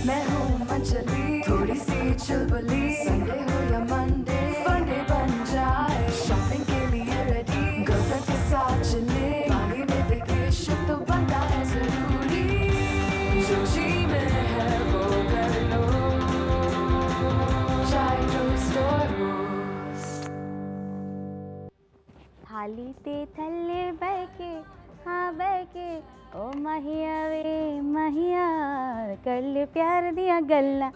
मैं हूँ मंचली, थोड़ी सी चुलबुली, संडे हो या मंडे, फंडे बन जाए, शॉपिंग के लिए रेडी, गर्लफ्रेंड्स के साथ चले, पानी में वेकेशन तो बनता है जरूरी, जो जी में है वो कर लो, चाहे टोस्ट और रोस्ट। थाली ते थल्ले बैके, हाँ बैके, ओ महिया वे महिया, कल प्यार दिया गल्ला,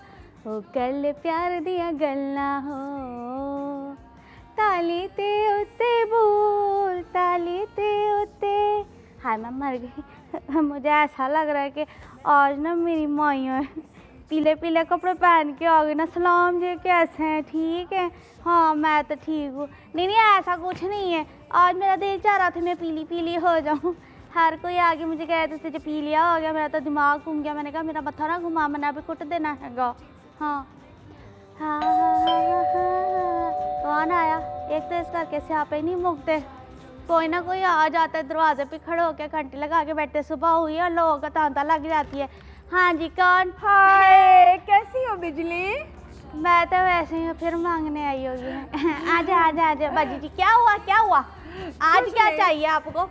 ओ कल प्यार दिया गल्ला हो, ताली ते उत्ते बोल, ताली ते उत्ते। हाय मैं मर गई। मुझे ऐसा लग रहा है कि आज ना मेरी माइयों पीले पीले कपड़े पहन के आ गए ना। सलाम जी, कैसे हैं? ठीक है? हाँ मैं तो ठीक हूँ। नहीं नहीं ऐसा कुछ नहीं है, आज मेरा दिल चाह रहा था मैं पीली पीली हो जाऊँ। हर कोई आगे मुझे कह रहे थे तुझे पी लिया हो गया, मेरा तो दिमाग घूम गया। मैंने कहा मेरा मत्था ना घुमा, मैंने अभी कुट देना हैगा। हाँ हाँ कौन आया? एक तो इस करके से आप ही नहीं मुकते, कोई ना कोई आ जाता है दरवाजे पे खड़े होकर घंटी लगा के बैठे। सुबह हुई और लोगों का तांता लग जाती है। हाँ जी कौन? हाय कैसी हो बिजली? मैं तो वैसे ही फिर मांगने आई होगी। आजा आजा आजा बाजी जी। क्या हुआ क्या हुआ? आज क्या चाहिए आपको?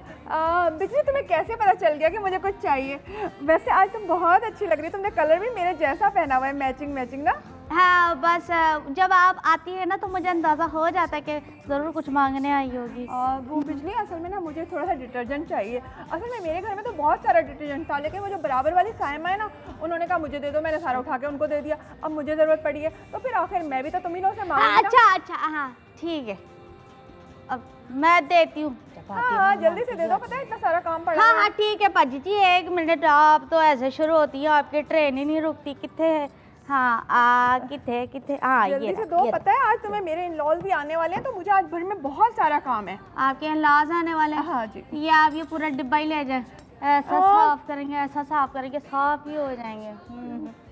बिजली तुम्हें कैसे पता चल गया कि मुझे कुछ चाहिए? वैसे आज तुम बहुत अच्छी लग रही है, तुमने कलर भी मेरे जैसा पहना हुआ है, मैचिंग मैचिंग ना। हाँ बस जब आप आती है ना तो मुझे अंदाज़ा हो जाता है कि ज़रूर कुछ मांगने आई होगी। वो बिजली असल में ना मुझे थोड़ा सा डिटर्जेंट चाहिए। असल में मेरे घर में तो बहुत सारा डिटर्जेंट था, लेकिन वो जो बराबर वाली साइमा है ना, उन्होंने कहा मुझे दे दो, मैंने सारा उठा के उनको दे दिया। अब मुझे ज़रूरत पड़ी है तो फिर आखिर मैं भी तो तुम्हीं लोगों से मांगूंगी ना। अच्छा अच्छा हाँ ठीक है, अब मैं देती हूँ। हाँ जल्दी से दे दो, पता है इतना सारा काम पड़ा है। हाँ ठीक है पाजी जी, एक मिनट। आप तो ऐसे शुरू होती है, आपकी ट्रेन ही नहीं रुकती। कितने है? हाँ कितने कितने? हाँ जल्दी से दो। पता है आज तुम्हें मेरे इन-लॉज भी आने वाले हैं, तो मुझे आज घर में बहुत सारा काम है। आपके इन-लॉज आने वाले हैं? हाँ जी। ये आप ये पूरा डिब्बा ही ले जाए, ऐसा साफ करेंगे, ऐसा साफ करेंगे, साफ ही हो जाएंगे।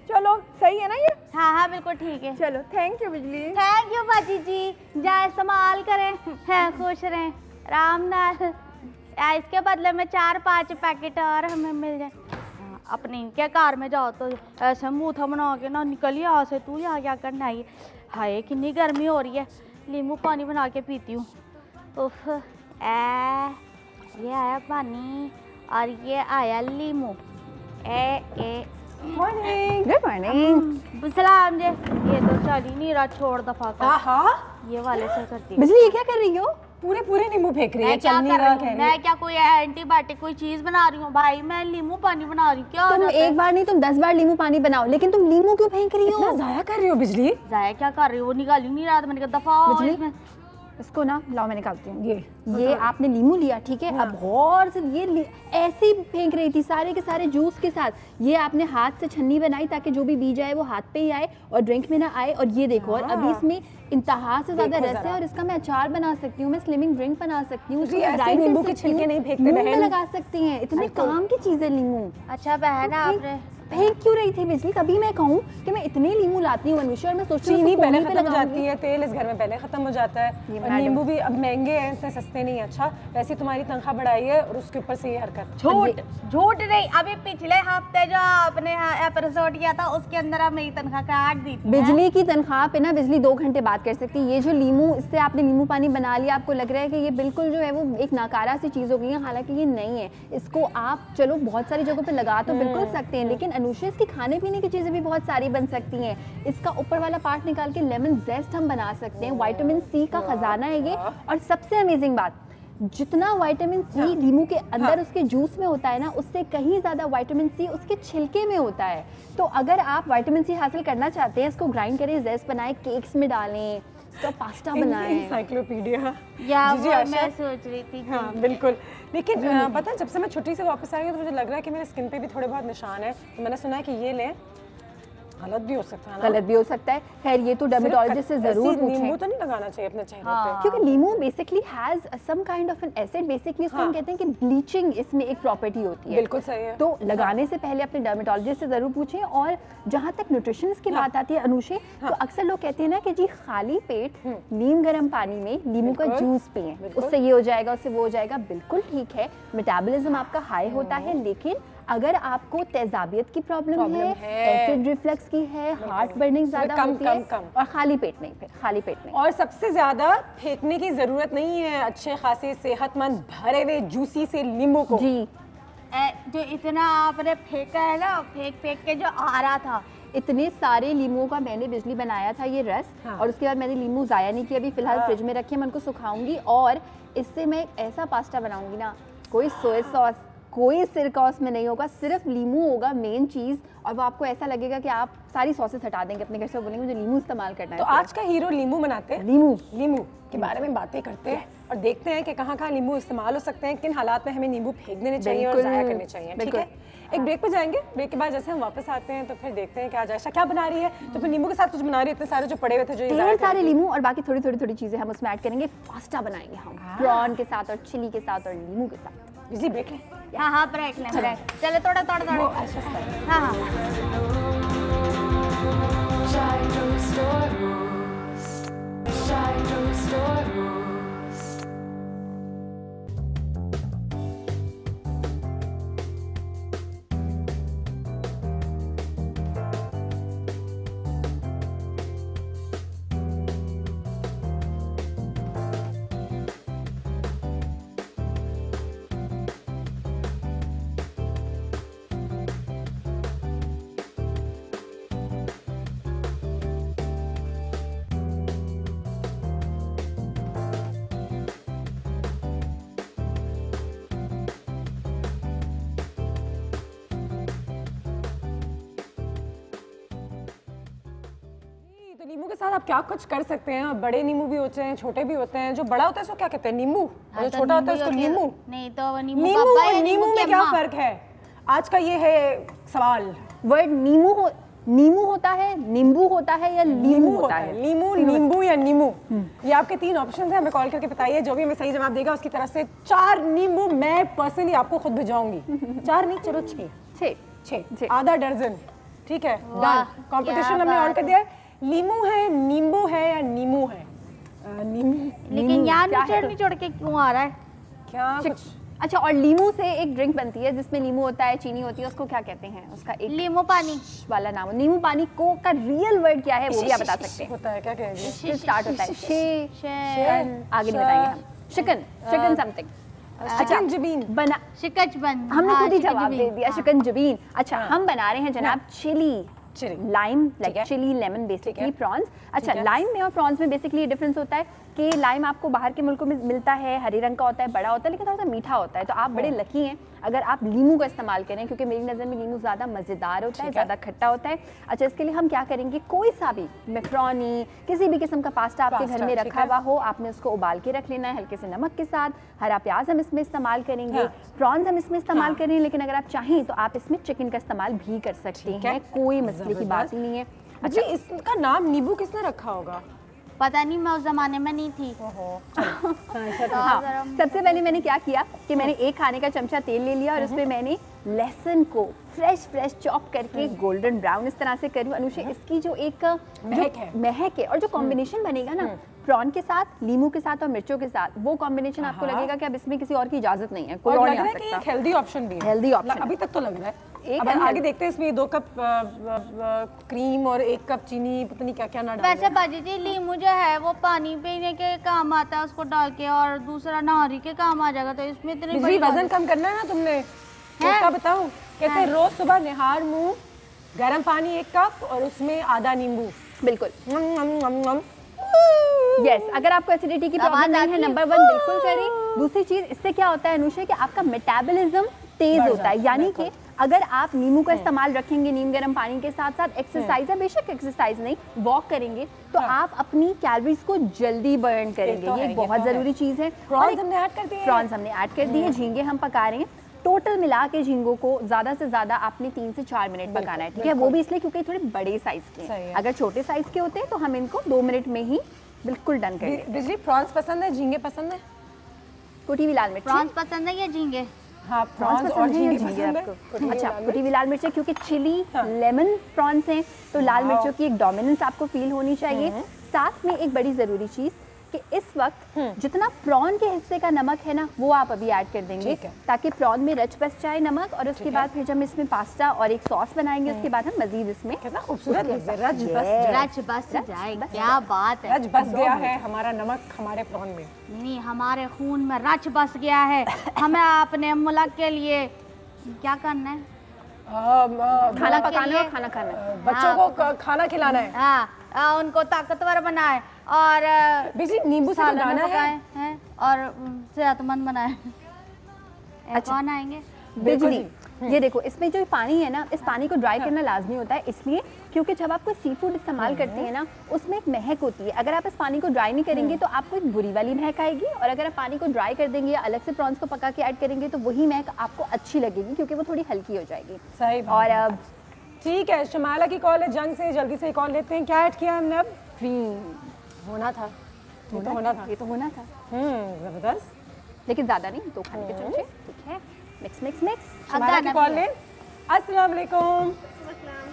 चलो सही है ना ये? हाँ हाँ बिल्कुल ठीक है। चलो थैंक यू बिजली। थैंक यू बाजी जी, जाए इस्तेमाल करें, हैं खुश रहें राम नाल। इसके बदले में 4-5 पैकेट और हमें मिल जाए। अपने क्या कार में जाओ तो ऐसे मुँह था बना के ना निकल यहाँ से, तू यहाँ क्या करना है? हाय कितनी गर्मी हो रही है, नींबू पानी बना के पीती हूँ। उफ ये आया पानी और ये आया लीमू। मॉर्निंग। Good morning. सलाम जी। ये तो चल ही नहीं रहा, छोड़ दफा कर। ये वाले से करती बिजली ये क्या कर रही हो? पूरे नींबू फेंक रही है, चल नहीं रहा। मैं क्या कोई एंटीबायोटिक कोई चीज बना रही हूँ भाई? मैं नींबू पानी बना रही हूँ। क्या तुम एक बार नहीं तुम 10 बार नींबू पानी बनाओ, लेकिन तुम नींबू क्यों फेंक रही हो? इतना जाया कर रही हो बिजली। जाया क्या कर रही हो? वो निकाल ही नहीं रहा था, मैंने कहा दफा हो इसमें। इसको ना लाओ, मैं निकालती हूँ। ये आपने नींबू लिया ठीक है। अब गौर से ये ऐसे ही फेंक रही थी सारे के सारे जूस के साथ। ये आपने हाथ से छन्नी बनाई ताकि जो भी बीज आए वो हाथ पे ही आए और ड्रिंक में ना आए। और ये देखो, और अभी इसमें इंतहा से ज्यादा रस है, और इसका मैं अचार बना सकती हूँ, मैं स्लिमिंग ड्रिंक बना सकती हूँ, नींबू के छिलके नहीं फेंकते बहन, लगा सकती हैं। इतने काम की चीज है नींबू। अच्छा बहन आपने फेंक क्यों रही थी बिजली? तभी मैं कहूँ कि मैं इतने नींबू लाती हूँ अनुषा, और मैं सोचती हूँ चीनी पहले खत्म हो जाती है, तेल इस घर में पहले खत्म हो जाता है, और नींबू भी अब महंगे हैं, इतने सस्ते नहीं है। अच्छा वैसे तुम्हारी तनख्वाह बढ़ाई है और उसके ऊपर से ये हरकत। झूठ नहीं, अभी पिछले हफ्ते जो आपने एपिसोड किया था उसके अंदर आप मेरी तनख्वाह काट दी थी। बिजली की तनख्वाह पे ना बिजली 2 घंटे बात कर सकती है। ये जो नींबू, इससे आपने नींबू पानी बना लिया, आपको लग रहा है कि ये बिल्कुल जो है वो एक नाकारा सी चीज हो गई है, हालांकि ये नहीं है। इसको आप चलो बहुत सारी जगहों पे लगा तो बिल्कुल सकते हैं, लेकिन अनुषा इसकी खाने पीने की चीजें भी बहुत सारी बन सकती हैं। इसका ऊपर वाला पार्ट निकाल के लेमन जेस्ट हम बना सकते हैं। विटामिन सी का खजाना है ये। और सबसे अमेजिंग बात, जितना विटामिन सी नींबू के अंदर उसके जूस में होता है ना, उससे कहीं ज्यादा विटामिन सी उसके छिलके में होता है। तो अगर आप विटामिन सी हासिल करना चाहते हैं, इसको ग्राइंड करें, जेस्ट बनाएं, केक्स में डालें, इसका पास्ता बनाएं। एनसाइक्लोपीडिया या मैं सोच रही थी। हाँ बिल्कुल। लेकिन पता है जब से मैं छुट्टी से वापस आई हूँ तो मुझे लग रहा है कि मेरे स्किन पे भी थोड़े बहुत निशान है। तो मैंने सुना है कि ये लें, गलत भी हो सकता है ना? गलत भी हो सकता है। खैर ये तो डर्मेटोलॉजिस्ट से जरूर पूछें। नींबू तो नहीं लगाना चाहिए अपने चेहरे पे, क्योंकि नींबू basically has some kind of an acid. Basically इसको हम कहते हैं कि ब्लीचिंग इसमें एक प्रॉपर्टी होती है। बिल्कुल सही है। तो लगाने से पहले अपने डर्मेटोलॉजिस्ट से जरूर पूछें। और जहाँ तक न्यूट्रिशंस की बात आती है अनुषे, तो अक्सर लोग कहते हैं ना कि जी खाली पेट नीम गर्म पानी में नींबू का जूस पिएं, उससे ये हो जाएगा, उससे वो हो जाएगा। बिल्कुल ठीक है, मेटाबॉलिज्म आपका हाई होता है, लेकिन अगर आपको तेजाबियत की प्रॉब्लम है, एसिड रिफ्लक्स की है, हार्ट बर्निंग ज्यादा होती है और खाली पेट नहीं, फिर खाली पेट नहीं। और सबसे ज्यादा फेंकने की जरूरत नहीं है अच्छे खासे सेहतमंद भरे हुए जूसी से नींबू को। जी जो इतना आपने फेंका है ना, फेंक फेंक के जो आ रहा था, इतने सारे लीमुओं का मैंने बिजली बनाया था ये रस। हाँ। और उसके बाद मैंने लीमू ज़ाया नहीं किया, अभी फिलहाल फ्रिज में रखे, मैं उनको सुखाऊंगी और इससे मैं एक ऐसा पास्ता बनाऊंगी ना, कोई सोया सॉस, कोई सिरका उसमें नहीं होगा, सिर्फ लीमू होगा मेन चीज़। और वो आपको ऐसा लगेगा कि आप सारी सॉसेस हटा देंगे अपने घर से, बोलेंगे मुझे लीमू इस्तेमाल करना है। तो आज का हीरो लीमू बनाते हैं, लीमू के बारे में बातें करते हैं और देखते हैं कि कहाँ कहाँ नींबू इस्तेमाल हो सकते हैं, किन हालात में हमें नींबू फेंक देने चाहिए और ज़ाया करने चाहिए। ठीक है, एक ब्रेक पे जाएंगे, ब्रेक के बाद जैसे हम वापस आते हैं तो फिर देखते हैं कि आज आयशा क्या बना रही है। तो फिर नींबू के साथ कुछ बना रही है, इतने सारे जो पड़े हुए थे जो ढेर सारे लीमू और बाकी थोड़ी थोड़ी थोड़ी चीज़ें हम उसमें ऐड करेंगे, पास्ता बनाएंगे हम प्रॉन के साथ और चिली के साथ और लीमू के साथ। बिजली ब्रेक ले। हाँ हाँ ब्रेक लें, ब्रेक चले, थोड़ा हाँ हाँ Shy Toast or Roast. Shy Toast or Roast. तो नींबू के साथ आप क्या कुछ कर सकते हैं। बड़े नींबू भी होते हैं, छोटे भी होते हैं। जो बड़ा होता है उसको क्या कहते हैं, नींबू, और जो छोटा होता है उसको नींबू। नहीं तो नींबू नींबू और नींबू में क्या फर्क है, आज का ये है सवाल। वर्ड नींबू होता है, नींबू होता है या लीमू होता है? नींबू, नींबू या नींबू, ये आपके 3 ऑप्शन है। हमें कॉल करके बताइए, जो भी हमें सही जवाब देगा उसकी तरफ से 4 नींबू मैं पर्सनली आपको खुद भिजवाऊंगी। 4 नहीं, चलो 6 आधा दर्जन। ठीक है, डन। कंपटीशन हमने ऑन कर दिया है। लीमू है, नींबू है या नींबू है? नींबू। लेकिन यहाँ निचोड़ के क्यों आ रहा है? क्या कुछ? अच्छा, और लीमू से एक ड्रिंक बनती है जिसमें नींबू होता है, चीनी होती है, उसको क्या कहते हैं? उसका एक लीमू पानी वाला नाम है। नींबू पानी को का रियल वर्ड क्या है वो भी आप बता सकते हैं। होता है, क्या कहेंगे? स्टार्ट होता है आगे नहीं बताएंगे हम। शिकन समथिंग। अच्छा, जबीन बना शिकंजबन, हमने खुद ही जवाब दे दिया, शिकंजबीन। अच्छा, हम बना रहे हैं जनाब chili lime, like chili lemon, basically prawns. अच्छा, लाइम में और प्रॉन्स में बेसिकली डिफरेंस होता है कि लाइम आपको बाहर के मुल्कों में मिलता है, हरे रंग का होता है, बड़ा होता है, लेकिन थोड़ा सा मीठा होता है। तो आप बड़े लकी हैं अगर आप लीमू का इस्तेमाल करें, क्योंकि मेरी नज़र में लीमू ज़्यादा मज़ेदार होता है, ज़्यादा खट्टा होता है। अच्छा, इसके लिए हम क्या करेंगे, कोई सा भी मैक्रोनी, किसी भी किस्म का पास्ता आपके घर में रखा हुआ हो, आपने उसको उबाल के रख लेना है हल्के से नमक के साथ। हरा प्याज हम इसमें इस्तेमाल करेंगे, प्रॉन्स हम इसमें इस्तेमाल करें, लेकिन अगर आप चाहें तो आप इसमें चिकन का इस्तेमाल भी कर सकते हैं, कोई मसले की बात ही नहीं है। अच्छा, इसका नाम नींबू किसने रखा होगा? पता नहीं, मैं उस जमाने में नहीं थी। हाँ, सबसे पहले मैंने क्या किया कि मैंने एक खाने का चमचा तेल ले लिया और उसमें मैंने लहसुन को फ्रेश चॉप करके गोल्डन ब्राउन इस तरह से करूँ। अनुषे, इसकी जो एक महक है और जो कॉम्बिनेशन बनेगा ना प्रॉन के साथ, लीमू के साथ और मिर्चों के साथ, वो कॉम्बिनेशन आपको लगेगा कि अब इसमें किसी और की इजाजत नहीं है, कोई और नहीं आ सकता। एक हेल्दी ऑप्शन भी है। हेल्दी ऑप्शन अभी तक तो लग रहा है। एक अब आगे देखते हैं इसमें 2 कप क्रीम और 1 कप चीनी, पता नहीं क्या क्या ना डाल। वैसे बाजी जी, लीमू जो है वो पानी पीने के काम आता है उसको डाल के, और दूसरा नारी के काम आ जाएगा। तो इसमें इतनी बड़ी वजन कम करना है ना तुमने, क्या बताऊं, कहते हैं रोज सुबह निहार मुंह, गर्म पानी 1 कप और उसमें आधा नींबू। बिल्कुल यस, अगर आपको एसिडिटी की प्रॉब्लम नहीं है, नंबर 1 बिल्कुल करें। दूसरी चीज, इससे क्या होता है अनुषा कि आपका मेटाबॉलिज्म तेज होता है, यानी कि अगर आप नींबू का इस्तेमाल रखेंगे नीम गर्म पानी के साथ साथ, एक्सरसाइज है, बेशक एक्सरसाइज नहीं, वॉक करेंगे तो आप अपनी कैलोरीज को जल्दी बर्न करेंगे। ये बहुत जरूरी चीज है। प्रॉन्स हमने ऐड कर दिए, प्रॉन्स हमने ऐड कर दिए, झींगे हम पका रहे हैं। टोटल मिला के झींगों को ज्यादा से ज्यादा आपने 3 से 4 मिनट पकाना है। ठीक है, वो भी इसलिए क्योंकि थोड़े बड़े साइज के हैं। अगर छोटे साइज के होते हैं तो हम इनको 2 मिनट में ही बिल्कुल डन कर देंगे। बिजली, प्रॉन्स पसंद है, झींगे पसंद है? कुटी हुई लाल मिर्च प्रॉन्स पसंद है या झींगे? हाँ, प्रॉन्स और झींगे पसंद है। अच्छा, कुटी हुई लाल मिर्च, क्योंकि चिली लेमन प्रॉन्स हैं तो लाल मिर्चों की एक डोमिनेंस आपको फील होनी चाहिए। साथ में एक बड़ी ज़रूरी चीज़ कि इस वक्त जितना प्रॉन के हिस्से का नमक है ना वो आप अभी ऐड कर देंगे, ताकि प्रॉन में रच बस जाए नमक। और उसके बाद फिर जब हम इसमें पास्ता और एक सॉस बनाएंगे उसके बाद हम मजीद इसमें कितना खूबसूरत रच बस जाए, क्या बात है। रच बस गया है हमारा नमक हमारे प्रॉन में। नहीं, हमारे खून में रच बस गया है। हमें अपने मुल्क के लिए क्या करना है? खाना पकाना और खाना खाना, बच्चों को खाना खिलाना है। हाँ, उनको ताकतवर बनाए और नींबू से बनाना है और सेहतमंद बनाए। कौन आएंगे? बिजली। ये देखो इसमें जो पानी है ना, इस पानी को ड्राई करना लाजमी होता है, इसलिए क्योंकि जब आप कोई सी फूड इस्तेमाल करते हैं ना उसमें एक महक होती है। अगर आप इस पानी को ड्राई नहीं करेंगे तो आपको एक बुरी वाली महक आएगी, और अगर आप पानी को ड्राई कर देंगे या अलग से प्रॉन्स को पका के ऐड करेंगे तो वही महक आपको अच्छी लगेगी, क्योंकि वो थोड़ी हल्की हो जाएगी। सही। और अब ठीक है, शमाला की कॉल है जंग से, जल्दी से कॉल लेते हैं। क्या ऐड किया हमने अब? होना था, ये तो होना था। जबरदस्त, लेकिन ज़्यादा नहीं, 2 खाने के चमचे। ठीक है, मिक्स मिक्स मिक्स। शमाला की कॉल ले। अस्सलाम वालेकुम।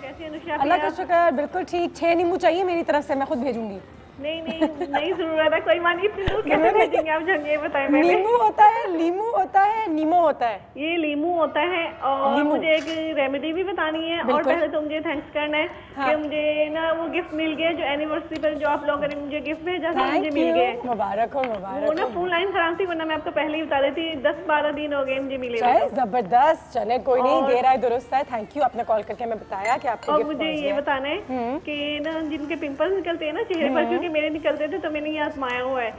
कैसी अनुषा? अल्लाह का शुक्र, बिल्कुल ठीक। 6 नींबू चाहिए मेरी तरफ से, मैं खुद भेजूंगी। नहीं जरूरत है, कोई बात नहीं। कैसे भेजेंगे आप? ये बताएं। नींबू होता है, लीमू होता है, नीमो होता है। ये लीमू होता है। और मुझे एक रेमेडी भी बतानी है, और पहले तो मुझे थैंक्स करना है कि मुझे ना वो गिफ्ट मिल गया जो एनिवर्सरी पर जो आप लोगों ने मुझे गिफ्ट भेजा था, मुझे मिल गया। मुबारक हो, मुबारक। वो ना फोन लाइन खराब थी, वरना मैं आपको पहले ही बता देती। 10-12 दिन हो गए मुझे मिले। जबरदस्त, चले कोई नहीं, देर आए दुरुस्त है। थैंक यू, आपने कॉल करके मैं बताया कि आपको और मुझे ये बताना है कि ना जिनके पिंपल्स निकलते हैं ना चेहरे पर, क्योंकि मेरे निकलते थे तो मैंने ये आजमाया हुआ है।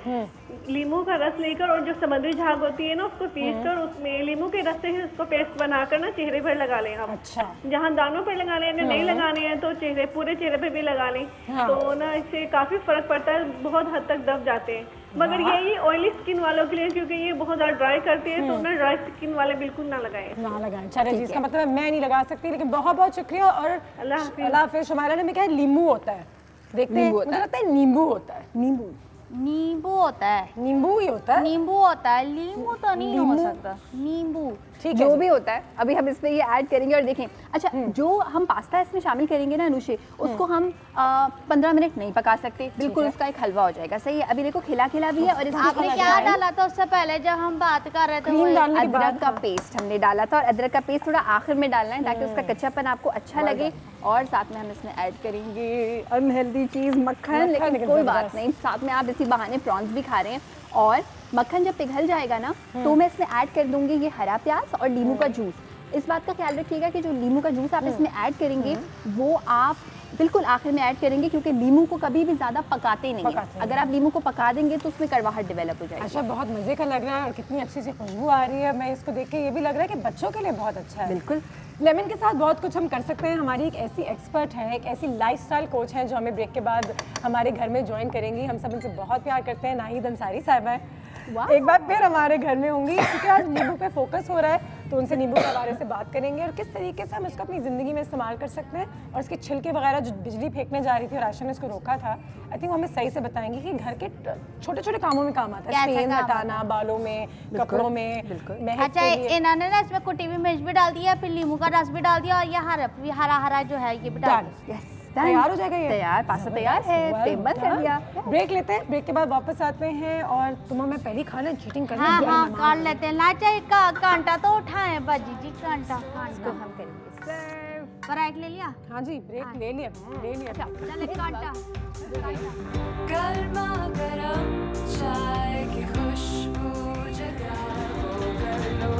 लीमू का रस लेकर और जो समुद्री झाग होती है ना उसको पीस कर उसमें लीमू के रस से उसको पेस्ट बनाकर ना चेहरे पर लगा लें आप। अच्छा। जहाँ दानों पर लगाने हैं, नहीं लगाने हैं तो चेहरे पूरे चेहरे पे भी लगा लें। तो ना इससे काफी फर्क पड़ता है, बहुत हद तक दब जाते हैं। मगर ये ऑयली स्किन वालों के लिए, क्योंकि ये बहुत ज्यादा ड्राई करते हैं, तो ना ड्राई स्किन वाले बिल्कुल ना लगाएं। चलिए जी, इसका मतलब मैं नहीं लगा सकती, लेकिन बहुत बहुत शुक्रिया और अल्लाह हाफिज़। शमाला ने क्या लीमू होता है, देखते हैं। मुझे लगता है नींबू होता है। नींबू होता है, नींबू ही होता है, नींबू होता है, लीमू तो नहीं हो सकता। नींबू ठीक है, जो भी होता है। अभी हम इसमें ये ऐड करेंगे और देखें। अच्छा, जो हम पास्ता इसमें शामिल करेंगे ना अनुषे, उसको हम 15 मिनट नहीं पका सकते, बिल्कुल उसका एक हलवा हो जाएगा। सही है। अभी देखो खिला खिला भी है। और इसमें आपने क्या डाला था उससे पहले जब हम बात कर रहे थे? अदरक का पेस्ट हमने डाला था, और अदरक का पेस्ट थोड़ा आखिर में डालना है ताकि उसका कच्चापन आपको अच्छा लगे। और साथ में हम इसमें ऐड करेंगे अनहेल्दी चीज़ मक्खन, लेकिन कोई बात नहीं, साथ में आप इसी बहाने प्रॉन्स भी खा रहे हैं। और मक्खन जब पिघल जाएगा ना तो मैं इसमें ऐड कर दूंगी ये हरा प्याज और नींबू का जूस। इस बात का ख्याल रखिएगा कि जो नींबू का जूस आप इसमें ऐड करेंगे वो आप बिल्कुल आखिर में ऐड करेंगे, क्योंकि नींबू को कभी भी ज़्यादा पकाते नहीं हैं। अगर आप नींबू को पका देंगे तो उसमें कड़वाहट डेवलप हो जाएगी। अच्छा, बहुत मज़े का लग रहा है और कितनी अच्छी सी खुशबू आ रही है। मैं इसको देख के ये भी लग रहा है कि बच्चों के लिए बहुत अच्छा है। बिल्कुल, लेमन के साथ बहुत कुछ हम कर सकते हैं। हमारी एक ऐसी एक्सपर्ट है, एक ऐसी लाइफस्टाइल कोच है जो हमें ब्रेक के बाद हमारे घर में ज्वाइन करेंगी। हम सब इनसे बहुत प्यार करते हैं। नाहिद अंसारी साहिबा है, एक बार फिर हमारे घर में होंगी, क्योंकि आज नींबू पे फोकस हो रहा है। तो उनसे नींबू के बारे से बात करेंगे और किस तरीके से हम इसको अपनी ज़िंदगी में इस्तेमाल कर सकते हैं। और इसके छिलके वगैरह जो बिजली फेंकने जा रही थी और आयशा ने इसको रोका था, आई थिंक वो हमें सही से बताएंगे कि घर के छोटे छोटे कामों में काम आता है। स्टेन हटाना बालों में, कपड़ों में। अच्छा, इन्होंने ना इसमें कुटी हुई मिर्च भी डाल दिया, फिर नींबू का रस भी डाल दिया, और ये हरा हरा जो है ये भी डाल दिया। तैयार हो जाएगा ये। तैयार, पास्ता तैयार है। फ्लेम बंद कर दिया। ब्रेक लेते हैं, ब्रेक के बाद वापस आते हैं और तुम्हें मैं पहली खाना चीटिंग करनी है। हाँ, कर लेते हैं। लाचा एक कांटा तो उठाए बाजी जी, कांटा हम करेंगे। ब्रेक ले लिया? हाँ जी, ब्रेक ले लिया। चले कांटा। गर्मा गरम चाय की खुशबू जगा वो कर लो।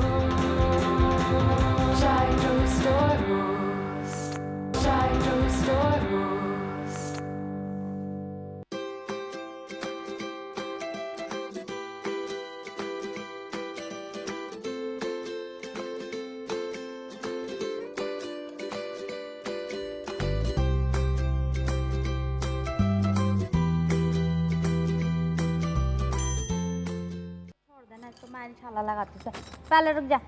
चाय टोस्ट और रोस्ट, चाय टोस्ट और रोस्ट। तो मैं इंशाल्लाह लगाती हूँ। पहले रुक जा।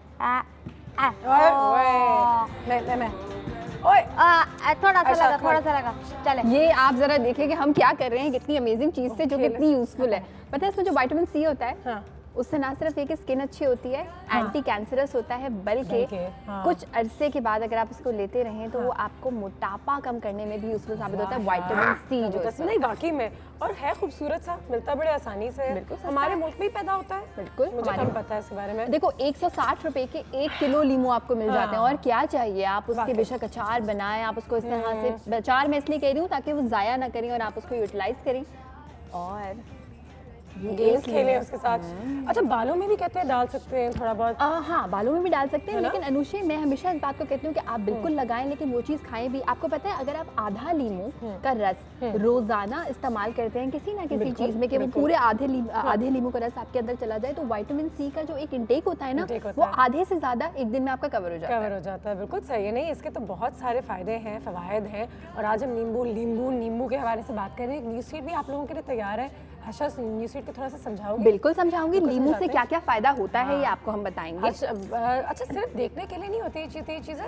थोड़ा सा लगा। चले, ये आप जरा देखें कि हम क्या कर रहे हैं, कितनी अमेजिंग चीज़ से जो कितनी यूजफुल है। पता है इसमें जो विटामिन सी होता है, उससे ना सिर्फ ये कि स्किन अच्छी होती है, एंटी कैंसरस होता है, बल्कि कुछ अरसे के बाद अगर आप इसको लेते रहें तो वो आपको मोटापा कम करने में भी यूजफुल साबित होता है। विटामिन सी जो नहीं वाकई में, और है खूबसूरत सा, मिलता बड़े आसानी से है, हमारे मुल्क में ही पैदा होता है। बिल्कुल, मुझे कम पता है इसके बारे में। देखो 160 रुपए के 1 किलो लीमू आपको मिल जाते हैं, और क्या चाहिए, आप उसके बेशक अचार बनाएं, आप उसको इस तरह से, अचार मैं इसलिए कह रही हूँ ताकि वो ज़ाया ना करें और आप उसको यूटिलाइज करें और गेम्स खेलें उसके साथ। अच्छा, बालों में भी कहते हैं डाल सकते हैं थोड़ा बहुत? हाँ, बालों में भी डाल सकते हैं, लेकिन अनुषे मैं हमेशा इस बात को कहती हूँ कि आप बिल्कुल लगाएं, लेकिन वो चीज़ खाएं भी। आपको पता है अगर आप आधा लीमू का रस रोजाना इस्तेमाल करते हैं किसी ना किसी चीज़ में, कि वो पूरे आधे लीमू का रस आपके अंदर चला जाए, तो विटामिन सी का जो एक इंटेक होता है ना, वो आधे से ज़्यादा एक दिन में आपका कवर हो जाता है। बिल्कुल सही है। नहीं, इसके तो बहुत सारे फायदे हैं, फवायद हैं। और आज हम नींबू के हवाले से बात कर रहे हैं। न्यूज़ फीड भी आप लोगों के लिए तैयार है। अच्छा, न्यूज़ फीड को थोड़ा सा समझाओगे? बिल्कुल समझाऊंगी। लीमू से क्या क्या फायदा होता है ये आपको हम बताएंगे। अच्छा, सिर्फ देखने के लिए नहीं होती ये चीज़ें,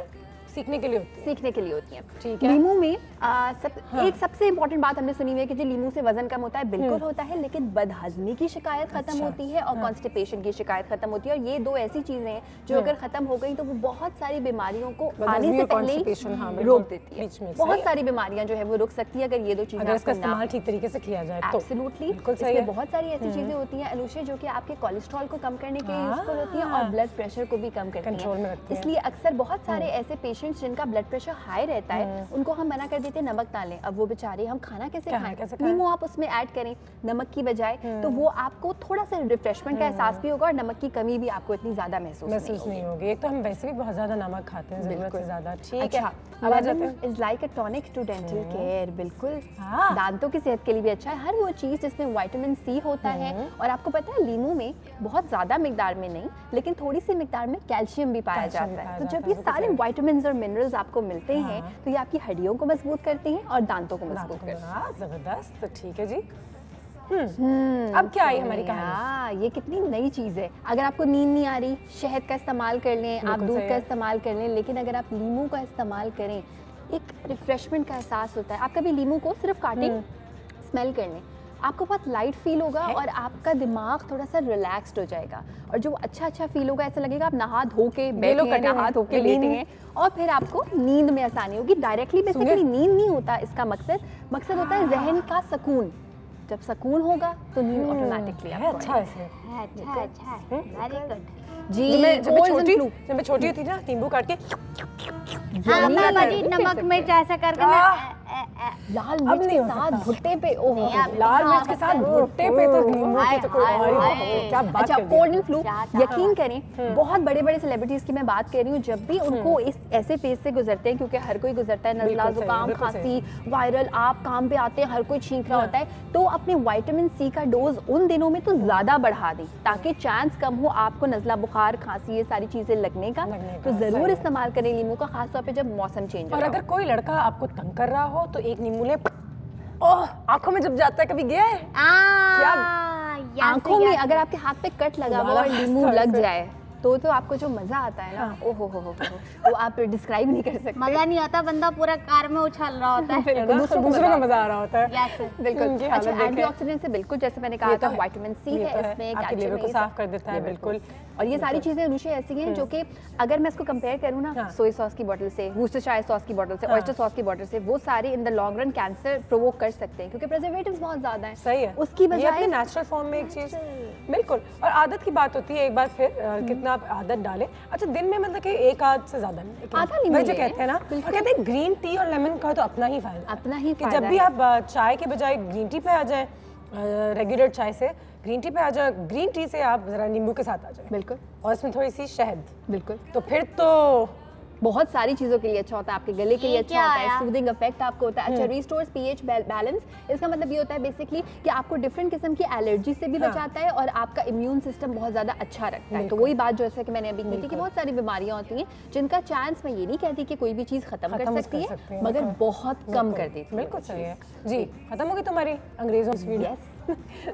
सीखने के लिए होती है। सीखने के लिए होती है। ठीक है। लीमू में एक सबसे इम्पोर्टेंट बात हमने सुनी हुई है कि जो लीमू से वजन कम होता है, बिल्कुल होता है, लेकिन बदहजमी की शिकायत खत्म होती है और कॉन्स्टिपेशन की शिकायत खत्म होती है। और ये दो ऐसी चीजें हैं जो अगर खत्म हो गई तो वो बहुत सारी बीमारियों को आने से पहले ही रोक देती है। बहुत सारी बीमारियां जो है वो रुक सकती है अगर ये दो चीजें इस्तेमाल ठीक तरीके से किया जाए तो। एब्सोल्युटली, इसमें बहुत सारी ऐसी चीजें होती हैं अनुषे जो कि आपके कोलेस्ट्रॉल को कम करने के लिए यूजफुल होती हैं और ब्लड प्रेशर को भी कम करती हैं। इसलिए अक्सर बहुत सारे ऐसे पेशेंट्स जिनका ब्लड प्रेशर हाई रहता है, उनको हम मना कर देते हैं नमक ना लें। अब वो बेचारे, हम खाना कैसे खाएं? नींबू आप उसमें ऐड करें नमक की बजाय, तो वो आपको थोड़ा सा रिफ्रेशमेंट का एहसास भी होगा और नमक की कमी भी आपको इतनी ज्यादा महसूस नहीं होगी। एक तो हम वैसे भी बहुत ज्यादा नमक खाते हैं, जरूरत से ज्यादा। ठीक है, अब आ जाते हैं। Is like a tonic to dental care. बिल्कुल, दांतों की सेहत के लिए भी अच्छा है। हर वो चीज जिसमें विटामिन सी होता है, और आपको पता है लीमू में बहुत ज्यादा मिकदार में नहीं, लेकिन थोड़ी सी मिकदार में कैल्शियम भी पाया जाता है। तो जब ये सारे विटामिन और मिनरल्स आपको मिलते हैं तो ये आपकी हड्डियों को मजबूत करते हैं और दांतों को मजबूत करते हैं। जबरदस्त। ठीक है जी। अब क्या आई हमारी कहानी? ये कितनी नई चीज़ है। अगर आपको नींद नहीं आ रही, शहद का इस्तेमाल कर लें, आप दूध का इस्तेमाल कर लें, लेकिन अगर आप लीमू का इस्तेमाल करें, एक रिफ्रेशमेंट का एहसास होता है। आप कभी लीमू को सिर्फ काटें, स्मेल कर लें, आपको बहुत लाइट फील होगा और आपका दिमाग थोड़ा सा रिलैक्स्ड हो जाएगा, और जो अच्छा फील होगा, ऐसा लगेगा आप नहा धो के बैठे हैं, नहा धो के लेटे हैं, और फिर आपको नींद में आसानी होगी। डायरेक्टली बेसिकली नींद नहीं होता इसका मकसद होता है जहन का सुकून। जब सुकून होगा तो नींद ऑटोमेटिकली आपको अच्छा है। वेरी गुड जी। जब मैं छोटी थी ना, नींबू काट के नमक मिर्च ऐसा करके लाल मिर्च के साथ भुट्टे पे, लाल मिर्च के साथ भुट्टे पे तो नींबू की तो कोई और ही क्या बात। अच्छा, कोल्ड एंड फ्लू, यकीन करें बहुत बड़े बड़े सेलिब्रिटीज की मैं बात कर रही हूँ, जब भी उनको इस ऐसे फेज से गुजरते हैं, क्योंकि हर कोई गुजरता है, नज़ला, जुकाम, खांसी, वायरल, आप काम पे आते हैं, हर कोई छींक रहा होता है, तो अपने विटामिन सी का डोज उन दिनों में तो ज्यादा बढ़ा दें ताकि चांस कम हो आपको नज़ला, बुखार, खांसी, ये सारी चीजें लगने का। तो जरूर इस्तेमाल करें लीमू का, खासतौर पे जब मौसम चेंज हो। और अगर कोई लड़का आपको तंग कर रहा हो तो एक नींबू ले, ओह आंखों में जब जाता है, कभी गया है क्या? आंखों में अगर आपके हाथ पे कट लगा हुआ और नींबू लग जाए तो आपको जो मजा आता है ना, ओहो हो, वो आप डिस्क्राइब नहीं कर सकते। मजा नहीं आता, बंदा पूरा कार में उछल रहा होता है, दूसरों को मजा आ रहा होता है। बिल्कुल। अच्छा, एंटीऑक्सीडेंट से बिल्कुल, जैसे मैंने कहा था, विटामिन सी है इसमें, आपके लिवर को साफ कर देता है। बिल्कुल। और ये सारी चीजें अनुषे ऐसी हैं जो कि अगर मैं इसको कंपेयर करूँ ना सोया सॉस की बोतल से, वुस्टरशायर सॉस की बोतल से, ऑयस्टर सॉस की बोतल से, वो सारे in the long run cancer provoke कर सकते हैं, क्योंकि प्रिजर्वेटिव्स बहुत ज्यादा हैं। सही है। उसकी बजाय नेचुरल फॉर्म में एक चीज, बिल्कुल। और आदत की बात होती है, एक बार फिर कितना आप आदत डालें। अच्छा, दिन में मतलब कि एक आध से ज्यादा नहीं, आधा नींबू जो कहते हैं ना, कहते हैं ग्रीन टी और लेमन का तो अपना ही फायदा है। जब भी आप चाय के बजाय ग्रीन टी पे आ जाए, रेगुलर चाय से ग्रीन टी पे आ जाए, ग्रीन टी से आप जरा नींबू के साथ आ जाए। बिल्कुल। और इसमें थोड़ी सी शहद। बिल्कुल। तो फिर तो बहुत सारी चीजों के लिए अच्छा होता है, आपके गले के लिए अच्छा होता है, सूदिंग इफेक्ट आपको होता है। अच्छा, रिस्टोर्स पीएच बैलेंस, इसका मतलब ये होता है बेसिकली कि आपको डिफरेंट किस्म की एलर्जी से भी बचाता है और आपका इम्यून सिस्टम बहुत ज्यादा अच्छा रखता है। तो वही बात जैसे कि मैंने अभी की थी कि बहुत सारी बीमारियां होती हैं जिनका चांस, मैं ये नहीं कहती कि कोई भी चीज खत्म कर सकती है, मगर बहुत कम कर देती है। बिल्कुल सही है जी। खत्म हो गई तुम्हारी अंग्रेजों की वीडियो? यस।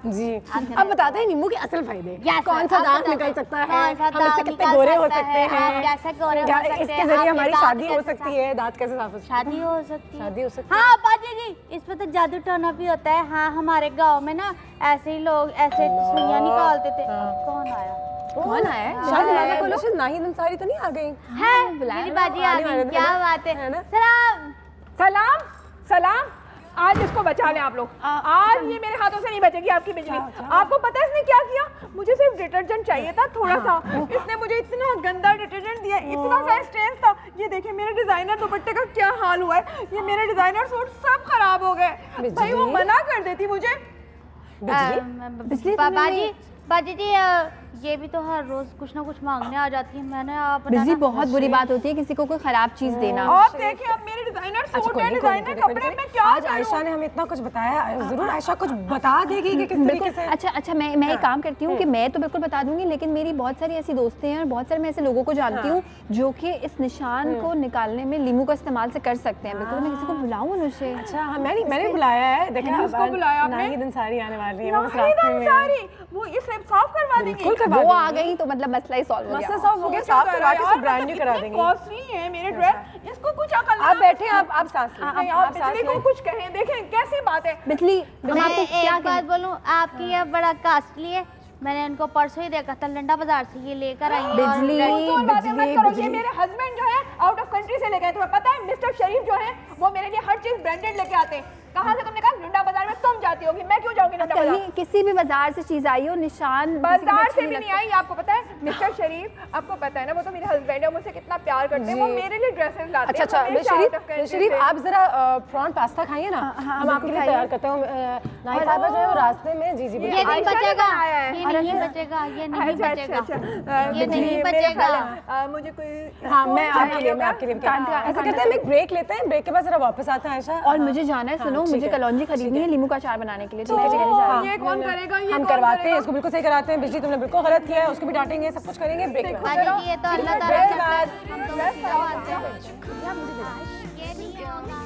जी अब बताते हैं नींबू के असल फायदे। Yes, कौन सा अब दांत बताते निकल हैं। सकता है, कौन सा हम दांत इससे कितने निकल गोरे हो सकता सकते है, हैं, हम कैसे गोरे हो सकते इसके हैं, जरिए आपके हमारी दांत शादी हो कैसे सकती है, दांत कैसे साफ हो सकते शादी हो सकती है। शादी हो सकती है। हाँ बाजी जी, इसमें तो जादू टोना भी होता है। हाँ हमारे गांव में ना ऐसे ही लोग ऐसे सुइयां निकालते थे। कौन आया? कौन आया है? शायद दरवाजा खोलो, शायद नाहिद अंसारी तो नहीं आ गई? है मेरी बाजी आ गई। क्या बात है? ना? सलाम। सलाम सलाम। आज इसको बचा लें आप लोग। आज ये मेरे हाथों से नहीं बचेगी आपकी बिजली। आपको पता है इसने क्या किया? मुझे सिर्फ डिटर्जेंट चाहिए था थोड़ा सा, इसने मुझे इतना गंदा डिटर्जेंट दिया, इतना सारा स्ट्रेन था। ये देखिए मेरे डिजाइनर दुपट्टे का क्या हाल हुआ है, ये मेरे डिजाइनर सूट सब खराब हो गए। भाई वो मना कर देती मुझे। बाजी जी ये भी तो हर रोज कुछ ना कुछ मांगने आ जाती है। मैंने आप बिजली बहुत बुरी बात होती है किसी को कोई खराब चीज देना। आप देखिए अब मेरे डिजाइनर सूट है, डिजाइनर कपड़े में क्या आज आयशा ने हमें इतना कुछ बताया, जरूर आयशा कुछ बता देगी कि किस तरीके से। अच्छा मैं एक काम करती हूँ कि मैं तो बिल्कुल बता दूंगी, लेकिन मेरी बहुत सारी ऐसी दोस्तें हैं और बहुत सारे मैं ऐसे लोगों को जानती हूँ जो कि इस निशान को निकालने में लीमू का इस्तेमाल से कर सकते हैं। बिल्कुल मैं किसी को बुलाऊँ उनसे? अच्छा मैंने बुलाया है, देखा किसको बुलाया आपने? नाहिद अंसारी आने वाली है, बस नाहिद रास्ते में। अंसारी, वो ये सब साफ करवा देंगी। वो आ गई तो मतलब मसला ही सॉल्व हो गया। मसला सॉल्व हो गया, साफ करवा के ब्रांड न्यू करा देंगे। कॉस्टली है मेरे ड्रेस, इसको कुछ अकल आप बैठे, आप सांस लें, आप बिजली को कुछ कहें। देखें कैसी बात है। बिजली हम मैं आपको क्या एक बात बोलूं, आपकी ये बड़ा कास्टली है। मैंने इनको परसों ही देखा था लंडा बाजार से ये लेकर आई। बिजली ये मेरे हस्बैंड जो है आउट ऑफ कंट्री से लेके आए। तुम्हें पता है मिस्टर शरीफ जो है वो मेरे लिए हर चीज ब्रांडेड लेके आते हैं। कहाँ से तुमने कहा? लंडा बाजार में तुम जाती होगी, मैं क्यों जाऊंगी लंडा बाजार? किसी भी बाजार से चीज आई हो, निशान बाजार से भी नहीं आई। आपको पता है मिस्टर शरीफ, आपको पता है ना वो तो मेरे हस्बैंड है, मुझसे कितना प्यार करते हैं। वो मेरे लिए ड्रेसेस लाते हैं। अच्छा शरीफ आप जरा प्रॉन पास्ता खाइए ना, हम आपके लिए तैयार करते हैं। नाहिद साहबा जो है वो रास्ते में। जी ये नहीं बचेगा, ये नहीं बचेगा, ये नहीं बचेगा, ये नहीं बचेगा। मुझे कोई हाँ मैं आपके लिए ऐसा करते हैं, हम एक ब्रेक लेते हैं, ब्रेक के बाद जरा वापस आते हैं आयशा। और मुझे जाना है, सुनो मुझे कलौंजी खरीदनी है लीमू का अचार बनाने के लिए। ठीक है ये कौन करेगा? ये हम करवाते हैं, इसको बिल्कुल सही कराते हैं। बिजली तुमने बिल्कुल गलत किया है, उसको भी डांटेंगे, सब कुछ करेंगे। ब्रेक में बाजी ये तो अल्लाह ताला के साथ हम तो सीधा मानते हैं। ये नहीं होगा।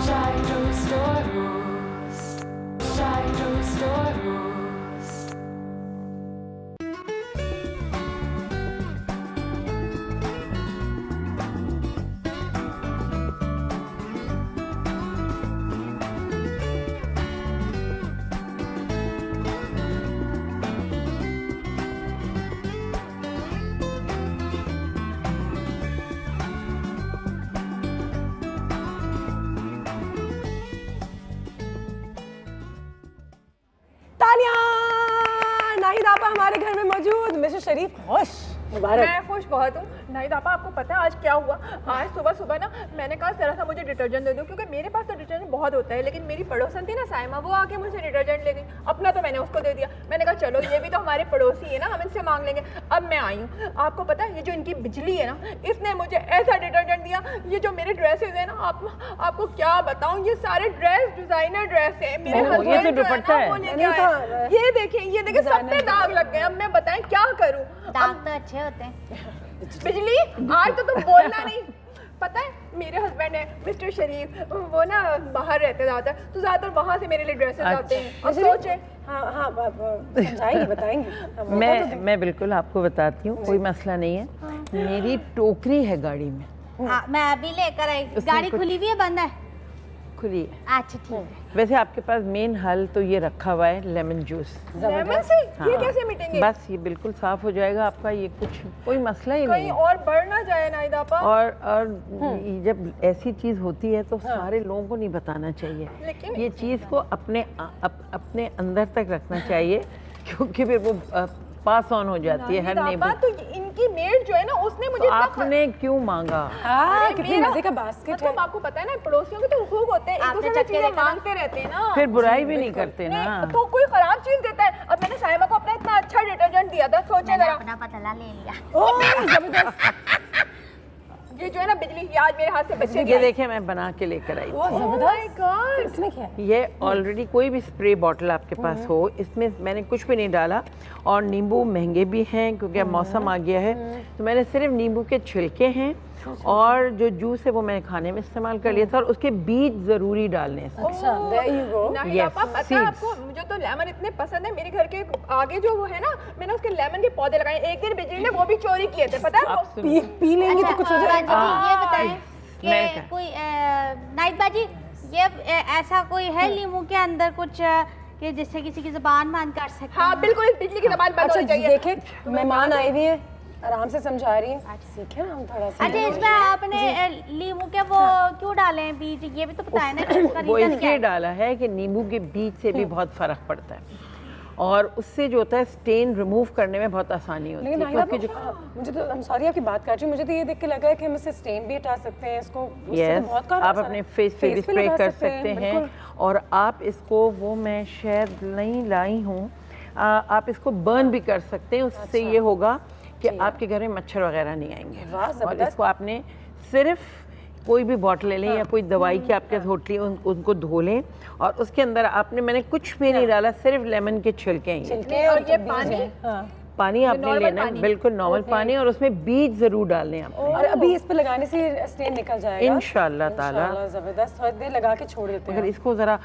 Shadow Stories. Shadow Stories. Nahid आपा हमारे घर में मौजूद। मिस्टर शरीफ खुश, मुबारक। मैं खुश बहुत हूँ। नाहिद आपा आपको पता है आज क्या हुआ? आज सुबह सुबह ना मैंने कहा जरा सा मुझे डिटर्जेंट दे दो, क्योंकि मेरे पास तो डिटर्जेंट बहुत होता है, लेकिन मेरी पड़ोसन थी ना साइमा, वो आके मुझसे डिटर्जेंट ले गई। अपना तो मैंने उसको दे दिया। मैंने कहा चलो ये भी तो हमारे पड़ोसी है ना, हम इनसे मांग लेंगे। अब मैं आई हूँ, आपको पता है ये जो इनकी बिजली है ना, इसने मुझे ऐसा डिटर्जेंट दिया। ये जो मेरे ड्रेसेस है ना, आपको क्या बताऊँ, ये सारे ड्रेस डिजाइनर ड्रेस है। मेरे हस्बैंड दुपट्टा है, ये देखिए सब पे दाग लग गए। अब मैं बताएं क्या करूँ? दाग तो अच्छे होते हैं। बिजली आज तो तुम बोलना नहीं। पता है मेरे हस्बैंड है मिस्टर शरीफ, वो ना बाहर रहते ज़्यादातर, तो ज़्यादातर वहाँ से मेरे लिए ड्रेसेस लाते हैं। और सोचे हाँ समझाएंगे, बताएंगे। मैं बिल्कुल आपको बताती हूँ, कोई मसला नहीं है। मेरी टोकरी है गाड़ी में। मैं अभी लेकर आई। गाड़ी खुली हुई है बंद है? खुली है। अच्छा ठीक है। वैसे आपके पास मेन हल तो ये रखा हुआ है लेमन जूस। लेमन से ये कैसे मिटेंगे? बस ये बिल्कुल साफ हो जाएगा आपका, ये कुछ कोई मसला ही नहीं कहीं और बढ़ ना जाए नाहिद आपा। और जब ऐसी चीज होती है तो सारे लोगों को नहीं बताना चाहिए, लेकिन ये चीज को अपने अंदर तक रखना चाहिए, क्योंकि फिर वो पास ऑन हो जाती है हर नेबर। तो इनकी मेड जो है ना, उसने मुझे आपने क्यों मांगा? कितनी मजे का बास्केट है। मतलब आपको पता है ना, पड़ोसियों के तो हुकूक होते हैं, एक दूसरे से चीजें मांगते रहते हैं ना। फिर बुराई भी नहीं करते ना। तो कोई खराब चीज देता है। अब मैंने साइमा को अपना इतना अच्छा डिटर्जेंट दिया था, सोचे जरा। अपना पतला ले लिया। जबरदस्त। ये जो है ना बिजली, ये आज मेरे हाथ से बच्चे ये देखे मैं बना के लेकर आई। इसमें क्या है? ये ऑलरेडी कोई भी स्प्रे बॉटल आपके पास हो, इसमें मैंने कुछ भी नहीं डाला। और नींबू महंगे भी हैं क्योंकि अब मौसम आ गया है, तो मैंने सिर्फ नींबू के छिलके हैं और जो जूस है वो मैंने खाने में इस्तेमाल कर लिया था, और उसके बीज ज़रूरी डालने हैं। अच्छा, there you go. नहीं आपा, पता है आपको, मुझे तो लेमन इतने पसंद है। मेरे घर के आगे जो वो है ना, मैंने उसके लेमन के पौधे लगाए। एक दिन बिजली ने वो भी चोरी किए थे, पता है? पी लेंगे तो कुछ हो जाएगा। ये बताएं कि कोई नाइट बाजी, ये ऐसा कोई है लीमू के अंदर कुछ कि जिससे किसी की ज़बान बंद कर सकते? हाँ बिल्कुल, बिजली की ज़बान बंद होनी चाहिए। देखें, मेहमान आए हुए हैं, आराम से समझा रही है, सीखे ना हम थोड़ा सा। अच्छा, इसमें आपने लीमू के वो क्यों डाले हैं बीज, ये भी तो बताया ना कि उसका वो रीजन क्या इसलिए है? डाला है कि नींबू के बीज से भी बहुत फ़र्क पड़ता है, और उससे जो होता है स्टेन रिमूव करने में बहुत आसानी होती है। क्योंकि जो मुझे तो, I'm sorry आपकी बात कर रही हूँ, मुझे तो ये देख के लगा है कि हम इससे स्टेन भी हटा सकते हैं इसको। यस, आप अपने फेस पे भी स्प्रे कर सकते हैं, और आप इसको, वो मैं शायद नहीं लाई हूँ, आप इसको बर्न भी कर सकते हैं। उससे ये होगा कि आपके घर में मच्छर वगैरह नहीं आएंगे। और इसको आपने सिर्फ कोई भी बॉटल ले लें या कोई दवाई की आपके होटली, उनको धो लें, और उसके अंदर आपने, मैंने कुछ भी नहीं डाला, सिर्फ लेमन के छिलके हैं। और ये पानी, पानी आपने लेना है, बिल्कुल नॉर्मल पानी, और उसमें बीज जरूर डालने हैं आपने। और अभी इस पे लगाने से स्टेन निकल जाएगा इंशाल्लाह ताला। जबरदस्त, थोड़ी देर लगा के छोड़ देते हैं। मगर इसको ज़रा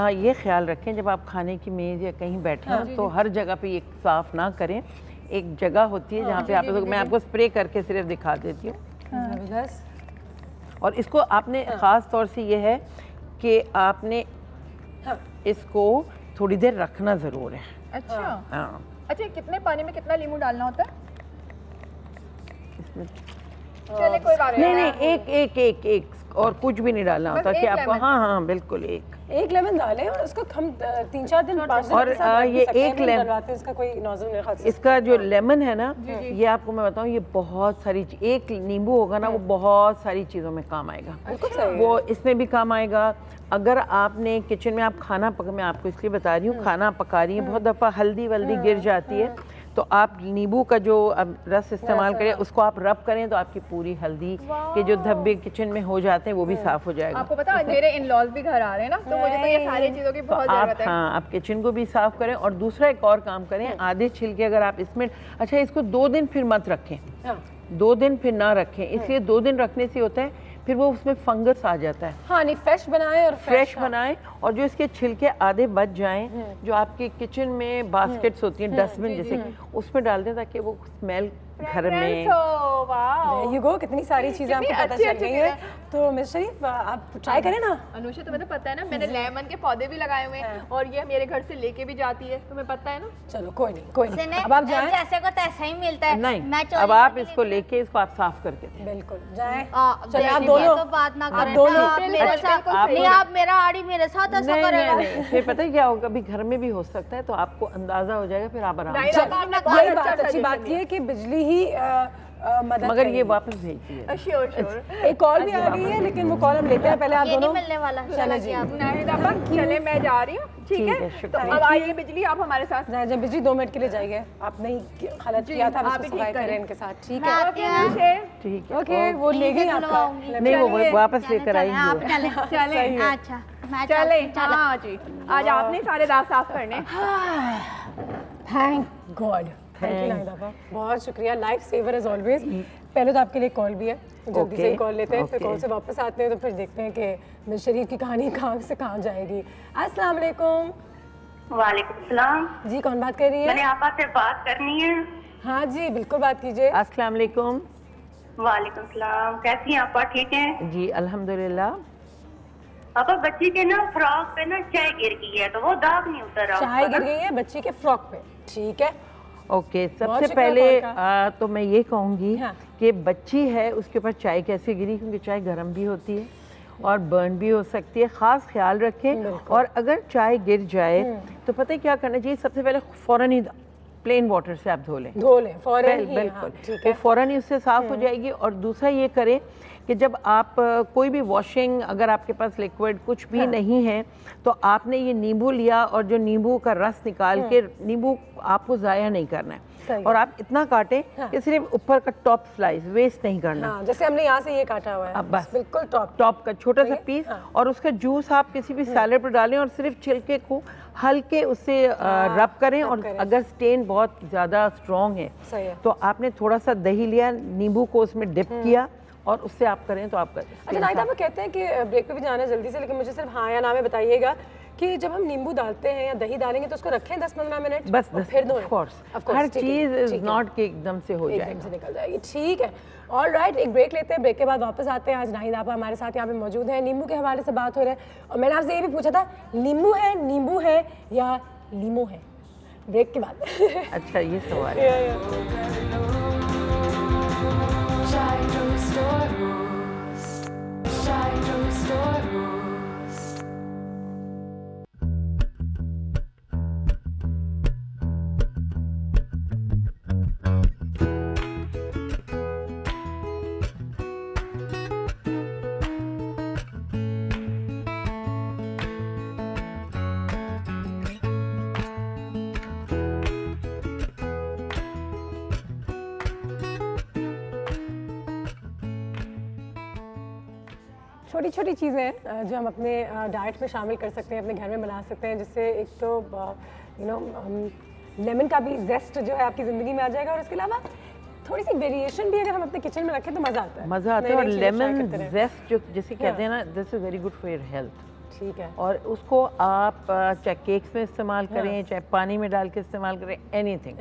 ये ख्याल रखें, जब आप खाने की मेज़ या कहीं बैठे हैं तो हर जगह पे ये साफ़ ना करें। एक जगह होती है जहाँ पे आप, मैं आपको स्प्रे करके सिर्फ दिखा देती हूँ। जबरदस्त। और इसको आपने ख़ास तौर से ये है कि आपने इसको थोड़ी देर रखना ज़रूर है। अच्छा हाँ, अच्छा, कितने पानी में कितना लीमू डालना होता है? इसमें चले कोई बात नहीं, एक एक एक एक और कुछ भी नहीं डालना होता कि आपको। हाँ हाँ बिल्कुल, एक लेमन डालें और उसको हम 3-4 दिन 5 दिन और ये एक लेमन, इसका कोई नोजल मेरे ख्याल से, इसका जो लेमन है ना, ये आपको मैं बताऊं, ये बहुत सारी, एक नींबू होगा ना, वो बहुत सारी चीज़ों में काम आएगा। वो इसमें भी काम आएगा। अगर आपने किचन में आप खाना पका, मैं आपको इसलिए बता रही हूँ, खाना पका रही हैं, बहुत दफ़ा हल्दी वल्दी गिर जाती है, तो आप नींबू का जो रस इस्तेमाल करें, उसको आप रब करें, तो आपकी पूरी हल्दी के जो धब्बे किचन में हो जाते हैं वो भी साफ हो जाएगा। आपको पता है मेरे इन-लॉज भी घर आ रहे हैं ना, तो मुझे तो ये सारी चीज़ों की बहुत ज़रूरत है। हाँ, आप किचन को भी साफ करें, और दूसरा एक और काम करें, आधे छिलके अगर आप इसमें, अच्छा इसको 2 दिन फिर मत रखें, 2 दिन फिर ना रखें, इसलिए 2 दिन रखने से होता है फिर वो उसमें फंगस आ जाता है। हाँ, नहीं, फ्रेश बनाएं और फ्रेश बनाएं, और जो इसके छिलके आधे बच जाएं, जो आपके किचन में बास्केट्स होती हैं, डस्टबिन जैसे, उसमें डाल दें ताकि वो स्मेल घर में। यू गो, कितनी सारी चीजें आपको पता चल गई हैं। तो मिस शरीफ, आप ट्राई करें ना। अनुषा, तुम्हें तो पता है ना, मैंने लेमन के पौधे भी लगाए हुए हैं, और ये मेरे घर से लेके भी जाती है, तुम्हें पता है ना। चलो कोई नहीं, कोई नहीं, अब आप जाएं। जैसे को तैसा ही मिलता है। नहीं, अब आप इसको लेके इसको आप साफ करके दें। बिल्कुल जाएं। चलिए आप दोनों तो बात ना करें, आप मेरे साथ, नहीं आप मेरा आड़ी मेरे साथ ऐसा करेगा। नहीं, फिर पता है क्या होगा, कभी घर में भी हो सकता है, तो आपको अंदाजा हो जाएगा, फिर आप आराम से। यही बात, अच्छी बात ये है कि बिजली ही मदद, मगर ये वापस भेजती है। Sure sure. एक कॉल भी आ गई है, लेकिन वो कॉल हम लेते हैं पहले। आप दोनों मिलने वाला, चले जी। चले, मैं जा रही हूँ, ठीक है। तो अब आइए बिजली, आप हमारे साथ। जब बिजली 2 मिनट के लिए जाइए, आपने ही हालत किया था, आप सफाई करें इनके साथ, ठीक है? ठीक है, ओके, वो ले गई आपका, नहीं वो वापस लेकर आएंगे। चले, अच्छा चले, हाँ जी, आज आपने सारे दांत साफ करने। Thank God, thank you Nahida आपा, बहुत शुक्रिया, लाइफ सेवर एज ऑलवेज। पहले तो आपके लिए कॉल भी है, जल्दी से कॉल लेते हैं, फिर कॉल से वापस आते हैं, तो फिर देखते हैं कि मिस शरीफ की कहानी कहाँ से कहाँ जाएगी। अस्सलाम वालेकुम। वालेकुम सलाम। जी, कौन बात कर रही है? मैंने आपा से बात करनी है। हाँ जी, बिल्कुल बात कीजिए। अस्सलाम वालेकुम। वालेकुम सलाम, कैसी हैं आपा? ठीक हैं जी अल्हम्दुलिल्लाह। आपा, बच्ची के ना फ्रॉक पे ना चाय गिर गई है, तो वो दाग नहीं उतर रहा। चाय गिर गई है बच्ची के फ्रॉक पे, ठीक है। ओके, सबसे पहले तो मैं ये कहूँगी कि बच्ची है उसके ऊपर चाय कैसे गिरी, क्योंकि चाय गर्म भी होती है और बर्न भी हो सकती है, ख़ास ख्याल रखें। और अगर चाय गिर जाए तो पता है क्या करना चाहिए, सबसे पहले फ़ौरन ही प्लेन वाटर से आप धो लें फ़ौरन ही, बिल्कुल, वो फ़ौरन ही उससे साफ़ हो जाएगी। और दूसरा ये करें कि जब आप कोई भी वॉशिंग, अगर आपके पास लिक्विड कुछ भी नहीं है, तो आपने ये नींबू लिया और जो नींबू का रस निकाल के, नींबू आपको ज़ाया नहीं करना है, और आप इतना काटें कि सिर्फ ऊपर का टॉप स्लाइस, वेस्ट नहीं करना। जैसे हमने यहाँ से ये काटा हुआ है, अब बस बिल्कुल टॉप का छोटा सा पीस, और उसका जूस आप किसी भी सैलेड पर डालें और सिर्फ छिलके को हल्के उससे रब करें। और अगर स्टेन बहुत ज़्यादा स्ट्रॉन्ग है तो आपने थोड़ा सा दही लिया, नींबू को उसमें डिप किया और उससे आप करें तो आप अच्छा नाहिद, आप कहते हैं कि ब्रेक पे भी जाना है जल्दी से, लेकिन मुझे सिर्फ हाँ या ना में बताइएगा कि जब हम नींबू डालते हैं या दही डालेंगे तो उसको रखें 10-15 मिनट बस फिर दो। ऑफ कोर्स हर चीज इज नॉट कि एकदम से हो जाए, एकदम से निकल जाएगी। ठीक है, ऑल राइट, एक ब्रेक लेते हैं, ब्रेक के बाद वापस आते हैं। आज नाहिद आपा हमारे साथ यहाँ पे मौजूद हैं, नींबू के हवाले से बात हो रहा है और मैंने आपसे ये भी पूछा था नींबू है या लीमो है, ब्रेक के बाद। अच्छा ये सवाल है। Chai toast or roast. Chai toast or roast. छोटी छोटी चीज़ें जो हम अपने डाइट में शामिल कर सकते हैं, अपने घर में बना सकते हैं, जिससे एक तो लेमन का भी जेस्ट जो है आपकी ज़िंदगी में आ जाएगा और उसके अलावा थोड़ी सी वेरिएशन भी अगर हम अपने किचन में रखें तो मज़ा आता है। मज़ा आता है और लेमन जेस्ट जो जिसे कहते हैं ना, this is very good for your health. ठीक है, और उसको आप चाहे केक्स में इस्तेमाल करें, चाहे पानी में डाल के इस्तेमाल करें, एनीथिंग,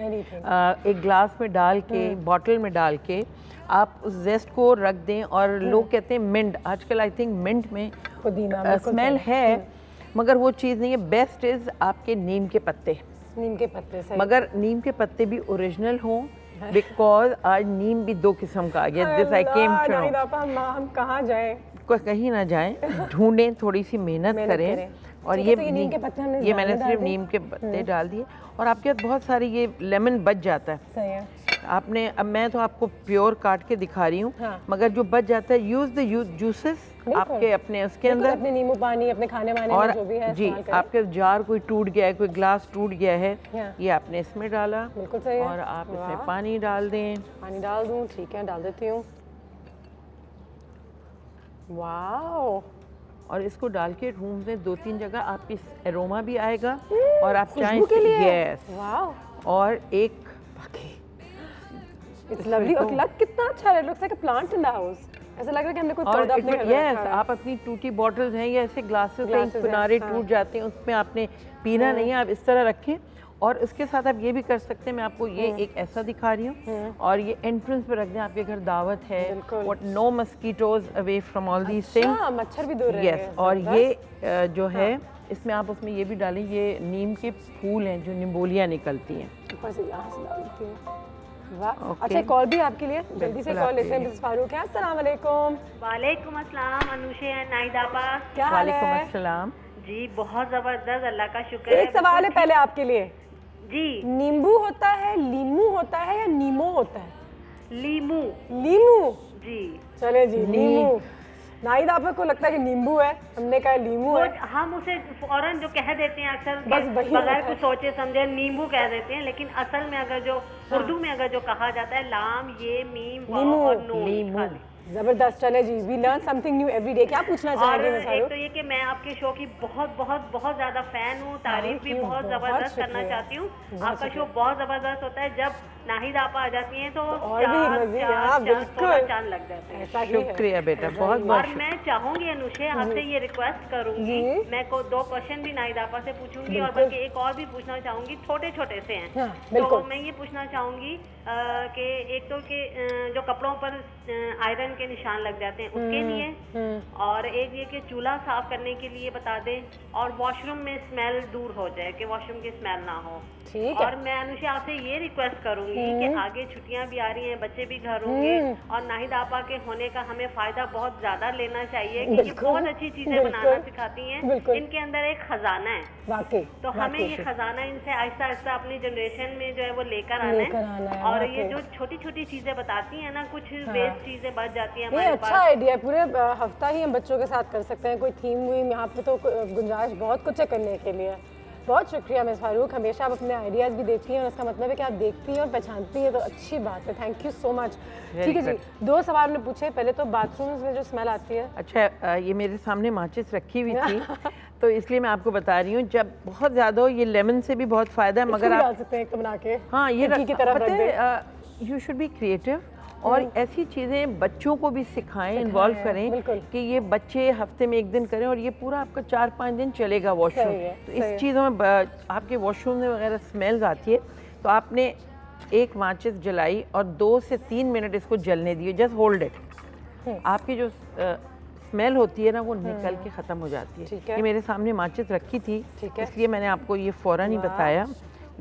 एक ग्लास में डाल के, बॉटल में डाल के आप उस जेस्ट को रख दें। और लोग कहते हैं मिंट, आजकल आई थिंक मिंट में स्मेल है मगर वो चीज़ नहीं है। बेस्ट इज़ आपके नीम के पत्ते, सही। मगर नीम के पत्ते भी ओरिजिनल हों, बिकॉज आज नीम भी 2 किस्म का आ गया। This I came to know. हम कहाँ जाएं, कहीं ना जाएं, ढूंढें, थोड़ी सी मेहनत करें। और ये नीम के पत्ते ये मैंने सिर्फ नीम के पत्ते डाल दिए और आपके पास बहुत सारी ये लेमन बच जाता है। सही है। आपने, अब मैं तो आपको प्योर काट के दिखा रही हूँ, मगर जो बच जाता है यूज द जूसेस आपके अपने उसके अंदर, अपने नींबू पानी, अपने खाने वाने और में जो भी है जी आपके जार कोई टूट गया है, कोई ग्लास टूट गया है, ये आपने इसमें डाला। बिल्कुल सही है। और आप इसमें पानी डाल दें। पानी डाल दूँ, ठीक है, डाल देती हूँ। वाओ, और इसको डाल के रूम में 2-3 जगह आपकी एरोमा भी आएगा और आप चाहें यस। वाओ, और एक इट्स लवली। और लग कितना अच्छा है, looks like a plant in the house. ऐसा लग रहा है कि हमने कोई पौधा अपने घर में रखा है। आप अपनी टूटी बॉटल्स हैं या ऐसे ग्लासेस हैं, किनारे टूट जाते हैं, उसमें आपने पीना नहीं है, आप इस तरह रखें। और इसके साथ आप ये भी कर सकते हैं, मैं आपको ये एक ऐसा दिखा रही हूँ और ये एंट्रेंस पे रख दें। आपके घर दावत है, what, no mosquitoes away from all these things, मच्छर भी दूर रहेंगे। यस। और ये जो है इसमें आप उसमें ये भी डालें, ये नीम के फूल हैं जो निम्बोलियाँ निकलती हैं। ऊपर से यहाँ से डाल देती हूँ। वाह, अच्छा कॉल भी आपके लिए, जल्दी से कॉल लेते हैं। मिसेस फारूक है, अस्सलाम वालेकुम। वालेकुम अस्सलाम अनुशे नाहिद आपा, क्या हाल है? वालेकुम अस्सलाम जी बहुत जबरदस्त, अल्लाह का शुक्र है। एक सवाल है पहले आपके लिए जी, नींबू होता है, लीमू होता है या नीमो होता है? लीमू। लीमू जी, चले जी, नींबू। नाहिद आपको को लगता है कि नींबू है, हमने कहा लीमू है। हम उसे फौरन जो कह देते हैं अक्सर, बस वही बगैर कुछ सोचे समझे नींबू कह देते हैं, लेकिन असल में अगर जो उर्दू में अगर जो कहा जाता है लाम ये मीम वाव और नून। जबरदस्त, चले जी, we learn something new every day. क्या पूछना चाहेंगे? एक तो ये कि मैं आपके शो की बहुत बहुत बहुत ज्यादा फैन हूँ, तारीफ भी बहुत जबरदस्त करना चाहती हूँ। आपका शो बहुत जबरदस्त होता है, जब नाहिद आपा आ जाती हैं तो चांद लग जाते हैं। शुक्रिया बेटा, बहुत बहुत। और मैं चाहूंगी अनुशे आपसे ये रिक्वेस्ट करूंगी, मैं को 2 क्वेश्चन भी नाहिद आपा से पूछूंगी और बल्कि एक और भी पूछना चाहूंगी, छोटे छोटे से हैं। तो मैं ये पूछना चाहूंगी कि एक तो कि जो कपड़ों पर आयरन के निशान लग जाते हैं उसके लिए, और एक ये कि चूल्हा साफ करने के लिए बता दें, और वॉशरूम में स्मेल दूर हो जाए कि वॉशरूम की स्मेल ना हो। और मैं अनुषा आपसे ये रिक्वेस्ट करूंगी कि आगे छुट्टियां भी आ रही हैं, बच्चे भी घर होंगे और नाहिद आपा के होने का हमें फायदा बहुत ज्यादा लेना चाहिए, क्योंकि बहुत अच्छी चीजें बनाना सिखाती हैं। इनके अंदर एक खजाना है वाकई, तो हमें ये खजाना इनसे आहिस्ता आहिस्ता अपनी जनरेशन में जो है वो लेकर आना है। और ये जो छोटी छोटी चीजें बताती हैं ना, कुछ वेस्ट चीजें बच जाती हैं हमारे पास। अच्छा आइडिया है, पूरे हफ्ता ही हम बच्चों के साथ कर सकते हैं, कोई थीम वीम यहाँ पे तो गुंजाइश बहुत कुछ है करने के लिए। बहुत शुक्रिया मिस फारूक, हमेशा आप अपने आइडियाज़ भी देती हैं और इसका मतलब है कि आप देखती हैं और पहचानती हैं, तो अच्छी बात है, थैंक यू सो मच। ठीक है जी, 2 सवाल मैंने पूछे, पहले तो बाथरूम्स में जो स्मेल आती है। अच्छा, ये मेरे सामने माचिस रखी हुई थी तो इसलिए मैं आपको बता रही हूँ, जब बहुत ज़्यादा हो, ये लेमन से भी बहुत फ़ायदा है, मगर आप डाल सकते हैं एक तो बना के। हाँ, ये की तरफ रख दें। यू शुड बी क्रिएटिव और ऐसी चीज़ें बच्चों को भी सिखाएं, इन्वॉल्व करें कि ये बच्चे हफ्ते में 1 दिन करें और ये पूरा आपका 4-5 दिन चलेगा वॉशरूम। तो इस चीज़ों में आपके वॉशरूम में वगैरह स्मेल्स आती है, तो आपने एक माचिस जलाई और 2 से 3 मिनट इसको जलने दिए, जस्ट होल्ड इट। आपकी जो स्मेल होती है ना वो निकल के ख़त्म हो जाती है। ये मेरे सामने माचिस रखी थी, इसलिए मैंने आपको ये फ़ौरन ही बताया।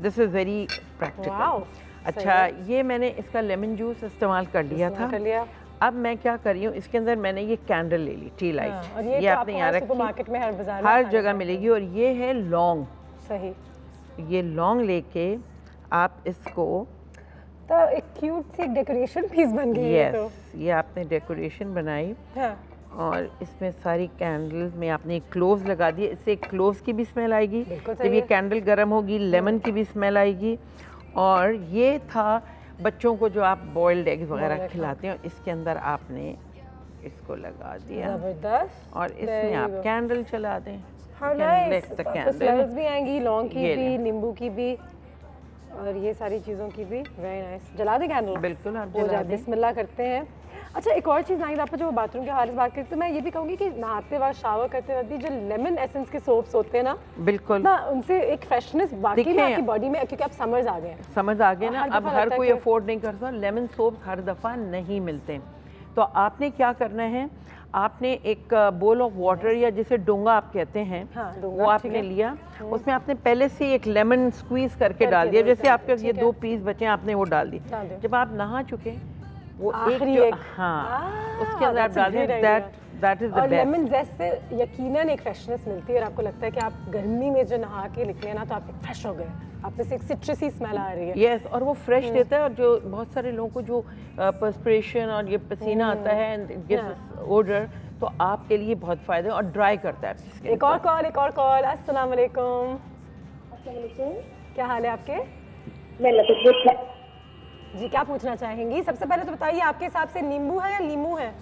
This is very practical. अच्छा, ये मैंने इसका लेमन जूस इस्तेमाल कर लिया था। अब मैं क्या कर रही हूँ, इसके अंदर मैंने ये कैंडल ले ली, टी लाइट। ये आपने यहाँ रखी, हर जगह मिलेगी। और ये है लौंग। सही, ये लौंग लेके आप इसको, तो एक क्यूट सी डेकोरेशन पीस बन गई है। तो ये आपने डेकोरेशन बनाई। और इसमें सारी कैंडल्स में आपने क्लोव्स लगा दिए, इससे क्लोव्स की भी स्मेल आएगी। जब ये कैंडल गर्म होगी लेमन की भी स्मेल आएगी। और ये था बच्चों को जो आप बॉइल्ड एग्स वगैरह खिलाते हैं, इसके अंदर आपने इसको लगा दिया। जबरदस्त। और इसमें आप कैंडल चला दें। स्मेल्स भी आएंगी, लौंग की भी, नींबू की भी, और ये सारी चीज़ों की भी। Very nice. जला दें कैंडल? बिल्कुल, आप जला दें। बिस्मिल्लाह करते हैं। अच्छा, एक और चीज़ नाहिद, आप जो बाथरूम के हवाले से बात करते, तो मैं ये भी कहूँगी कि नहाते वक्त, शावर करते वक्त भी जो लेमन एसेंस के सोप्स होते हैं ना, बिल्कुल ना, उनसे एक फ्रेशनेस बाकी में आपकी बॉडी में, क्योंकि अब समर्स आ गए हैं। समझ आ गए ना, अब हर कोई अफोर्ड नहीं करता, लेमन सोप्स हर दफ़ा नहीं मिलते। तो आपने क्या करना है, आपने एक बोल ऑफ वाटर या जिसे डोंगा आप कहते हैं, वो आपने लिया, उसमें आपने पहले से एक लेमन स्क्वीज करके डाल दिया। जैसे आपके ये 2 पीस बचे, आपने वो डाल दिए। जब आप नहा चुके, वो एक हाँ, उसके अंदर आप डाल दें। That is the best. Lemon zest से यकीनन एक फ्रेशनेस मिलती है, और आपको लगता है कि आप गर्मी में जो नहा के निकले ना, तो आप फ्रेश हो गए, आप में से एक सिट्रसी स्मेल आ रही है। यस, और वो फ्रेश देता है। और जो बहुत सारे लोगों को जो पर्सपिरेशन और ये पसीना आता है एंड इट गिव्स ओडर, तो आपके लिए बहुत फायदे और ड्राई करता है। एक और कॉल। अस्सलाम वालेकुम। क्या हाल है आपके? जी, क्या पूछना चाहेंगी? सबसे पहले तो बताइए, आपके हिसाब से नींबू है या लीमू है?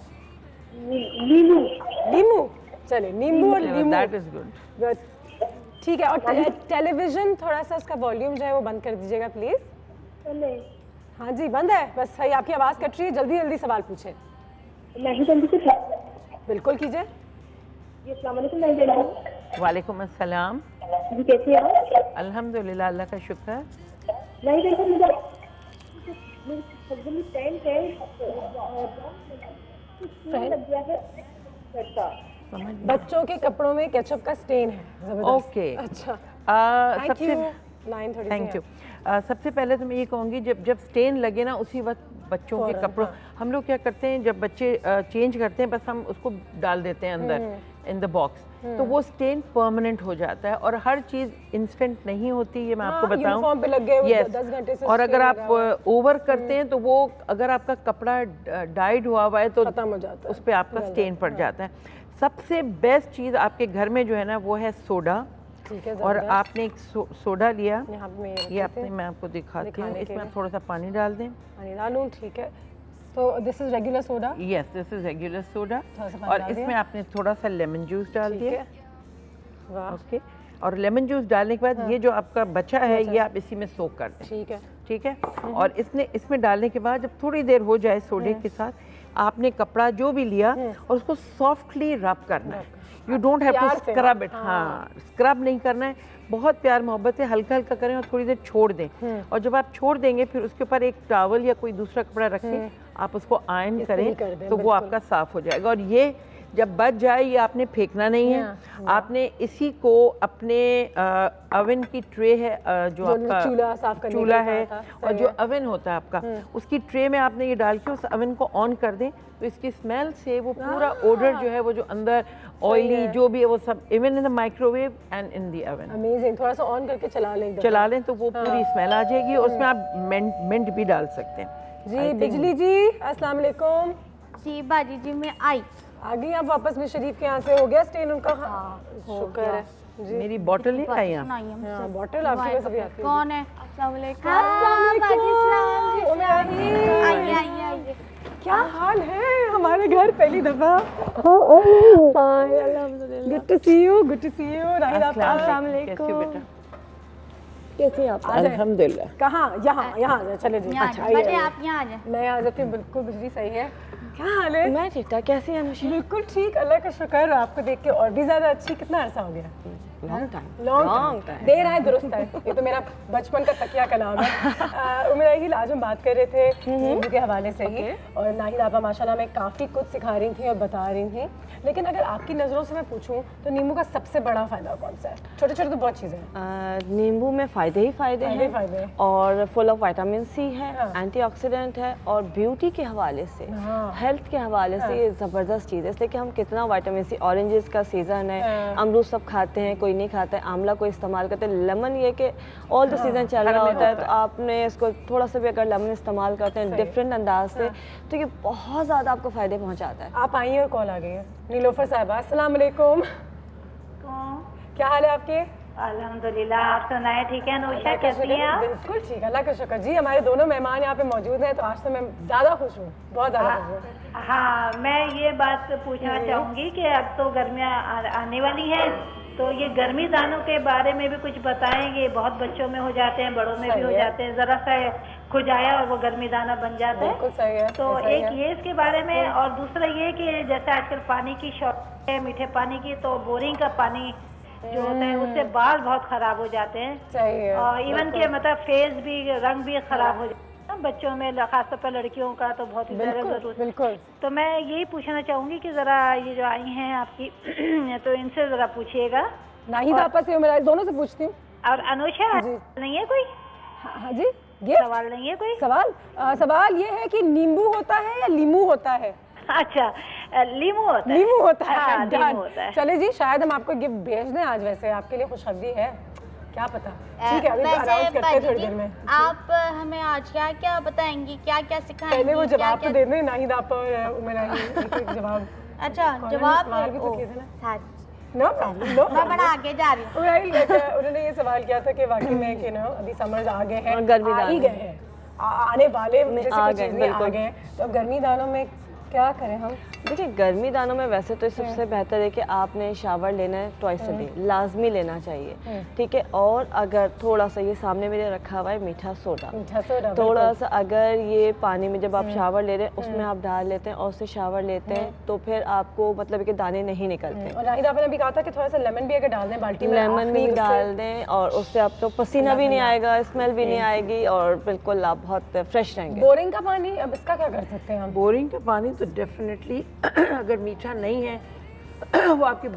लीमू। चले, नींबू और लीमू। That is good. ठीक है। और टेलीविजन थोड़ा सा उसका वॉल्यूम जो है वो बंद कर दीजिएगा प्लीज। हाँ जी, बंद है। बस भाई, आपकी आवाज़ कट रही है, जल्दी जल्दी सवाल पूछें। बिल्कुल कीजिए। वालेकुम अस्सलाम। कैसे हैं? अल्हम्दुलिल्लाह, अल्लाह का शुक्र। बच्चों के कपड़ों में केचप का स्टेन है। ओके, अच्छा, थैंक यू। सबसे पहले तो मैं ये कहूँगी, जब स्टेन लगे ना, उसी वक्त बच्चों के कपड़ों, हम लोग क्या करते हैं, जब बच्चे चेंज करते हैं, बस हम उसको डाल देते हैं अंदर इन द बॉक्स, तो वो स्टेन परमानेंट हो जाता है। और हर चीज़ इंस्टेंट नहीं होती, ये मैं आपको बताऊं। यस, और अगर आप ओवर करते हैं तो वो, अगर आपका कपड़ा डाइड हुआ है तो खत्म हो जाता है, उस पर आपका स्टेन पड़ जाता है। सबसे बेस्ट चीज़ आपके घर में जो है ना, वो है सोडा। और आपने एक सोडा लिया, ये आपने, मैं आपको दिखाती हूँ, इसमें आप थोड़ा सा पानी डाल दें। पानी डालूं? ठीक है। तो this is regular soda? Yes, this is regular soda. और इसमें आपने थोड़ा सा लेमन जूस डाल दिया। ओके। और लेमन जूस डालने के बाद ये जो आपका बचा है, ये आप इसी में सोक कर दें। ठीक है, ठीक है। और इसमें डालने के बाद जब थोड़ी देर हो जाए सोडे के साथ, आपने कपड़ा जो भी लिया और उसको सॉफ्टली रब करना है। You don't have to scrub it. हाँ, स्क्रब नहीं करना है, बहुत प्यार मोहब्बत से हल्का हल्का करें और थोड़ी देर छोड़ दें। और जब आप छोड़ देंगे, फिर उसके ऊपर एक टॉवल या कोई दूसरा कपड़ा रख के आप उसको आयरन करें, तो वो आपका साफ हो जाएगा। और ये जब बच जाए, ये आपने फेंकना नहीं है, आपने इसी को अपने ओवन की ट्रे है, जो आपका चूल्हा है, और जो ओवन होता है आपका, उसकी ट्रे में आपने ये डाल के उस ओवन को ऑन कर दें, तो इसकी स्मेल से वो पूरा ओडर जो है, वो जो अंदर ऑयली जो भी है, वो सब, even in the microwave and in the oven. Amazing. थोड़ा सा ऑन करके चला लें तो वो पूरी स्मेल आ जाएगी। और उसमें आप मिंट भी डाल सकते हैं। जी, बिजली जी, अस्सलाम वालेकुम। जी बाजी जी, मैं आई आ गई आप वापस में? शरीफ के यहाँ से हो गया स्टेन उनका? हाँ, शुक्र है जी। मेरी बॉटल है आई यहाँ, बॉटल आपके पास अभी आती है। कौन है? अस्सलाम वालेकुम। आइए। क्या हाल है? हमारे घर पहली दफा। Good to see you. Good to see you. अस्सलाम वालेकुम। कैसे हैं आप? अल्हम्दुलिल्लाह। कहाँ? यहाँ चले जी। अच्छा आप यहाँ आ जाए। मैं आ जाती हूँ, बिल्कुल बिजली सही है। क्या हाल है? मैं ठीक ठाक, कैसी हैं अनुषा? बिल्कुल ठीक, अल्लाह का शुक्र। आपको देख के और भी ज्यादा अच्छी। कितना अरसा हो गया? Long time. देर आए दुरुस्त है, ये तो मेरा बचपन का तकिया का नाम है। उमराहिल, आज हम बात कर रहे थे नींबू के हवाले से ही, और नाहिद आपा माशाल्लाह में काफ़ी कुछ सिखा रही थी और बता रही थी। लेकिन अगर आपकी नज़रों से मैं पूछूं तो नींबू का सबसे बड़ा फ़ायदा कौन सा है? छोटे छोटे तो बहुत चीज़ें हैं। नींबू में फ़ायदे ही फ़ायदे हैं और फुल ऑफ विटामिन सी है, एंटीऑक्सीडेंट है, और ब्यूटी के हवाले से, हेल्थ के हवाले से ये ज़बरदस्त चीज़ है। इसलिए कि हम कितना विटामिन सी, ऑरेंजेस का सीज़न है, अमरूद सब खाते हैं, कोई नहीं खाता है, आंवला को इस्तेमाल करते हैं, लेमन ये कि ऑल द सीज़न चल रहा होता है, तो आपने इसको थोड़ा सा भी अगर लेमन इस्तेमाल करते हैं डिफरेंट अंदाज से, तो ये बहुत ज़्यादा आपको फ़ायदे पहुँचाता है। आप आइए और कॉल आ गई है। नीलोफर साहिबा, अस्सलाम वालेकुम। क्या हाल है आपके? अल्हम्दुलिल्लाह, आप सुनाए? ठीक है अनुषा, कैसी हैं आप? बिल्कुल ठीक, अल्लाह का शुक्र जी। हमारे दोनों मेहमान यहाँ पे मौजूद हैं, तो आज तो मैं ज़्यादा खुश हूँ, बहुत ज़्यादा खुश हूँ। हाँ, मैं ये बात पूछना चाहूँगी कि अब तो गर्मियाँ आने वाली हैं, तो ये गर्मी दानों के बारे में भी कुछ बताएंगे? बहुत बच्चों में हो जाते हैं, बड़ों में भी हो जाते हैं, ज़रा सा खुजाया और वो गर्मी दाना बन जाता है। सही है। तो एक ये इसके बारे में, और दूसरा ये कि जैसे आजकल पानी की शॉर्टेज है, मीठे पानी की, तो बोरिंग का पानी जो होता है उससे बाल बहुत खराब हो जाते हैं। सही है। और इवन के मतलब फेस भी, रंग भी खराब हो जाता है बच्चों में, खासतौर पर लड़कियों का तो बहुत ही ज़्यादा जरूरत है। तो मैं यही पूछना चाहूँगी कि ज़रा ये जो आई हैं आपकी तो इनसे ज़रा पूछिएगा। नाहिद आपा से, मेरा दोनों से पूछती हूँ। और अनुषा नहीं है कोई? हाँ जी, ये सवाल नहीं है कोई? सवाल ये है कि नींबू होता है या लीमू होता है? अच्छा, लीमू होता है। लीमू होता है। हाँ, लीमू होता है। चले जी, शायद हम आपको गिफ्ट भेज दें आज, वैसे आपके लिए खुशखबरी है, क्या पता। ठीक है, अभी अनाउंस करते हैं थोड़ी देर में। आप हमें आज क्या क्या बताएंगी, क्या क्या सिखाएंगी? पहले वो जवाब तो दे दें, नाहिद आपा और उमराहिल जवाब। अच्छा, जवाब भी तो किए थे ना। नो प्रॉब्लम, मैं बड़ा आगे जा रही हूँ। उन्होंने ये सवाल किया था कि वाकई में कि ना अभी समर्स आ गए हैं, आ ही गए हैं, आने वाले आ गए, तो गर्मी दानों में क्या करें हम? देखिए, गर्मी दानों में वैसे तो सबसे बेहतर है कि आपने शावर लेना है ट्वाइस अ डे, लाजमी लेना चाहिए, ठीक है। और अगर थोड़ा सा ये सामने मेरे रखा हुआ है मीठा सोडा, थोड़ा सा अगर ये पानी में जब आप शावर ले रहे हैं उसमें आप डाल लेते हैं और उससे शावर लेते हैं, तो फिर आपको मतलब कि दाने नहीं निकलते। और नाहिद आपने भी कहा था कि थोड़ा सा लेमन भी अगर डाल दें बाल्टी में, लेमन भी डाल दें, और उससे आपको पसीना भी नहीं आएगा, स्मेल भी नहीं आएगी, और बिल्कुल आप बहुत फ्रेश रहेंगे। बोरिंग का पानी, अब इसका क्या कर सकते हैं हम? बोरिंग का पानी तो डेफिनेटली अगर मीठा नहीं है वो आपके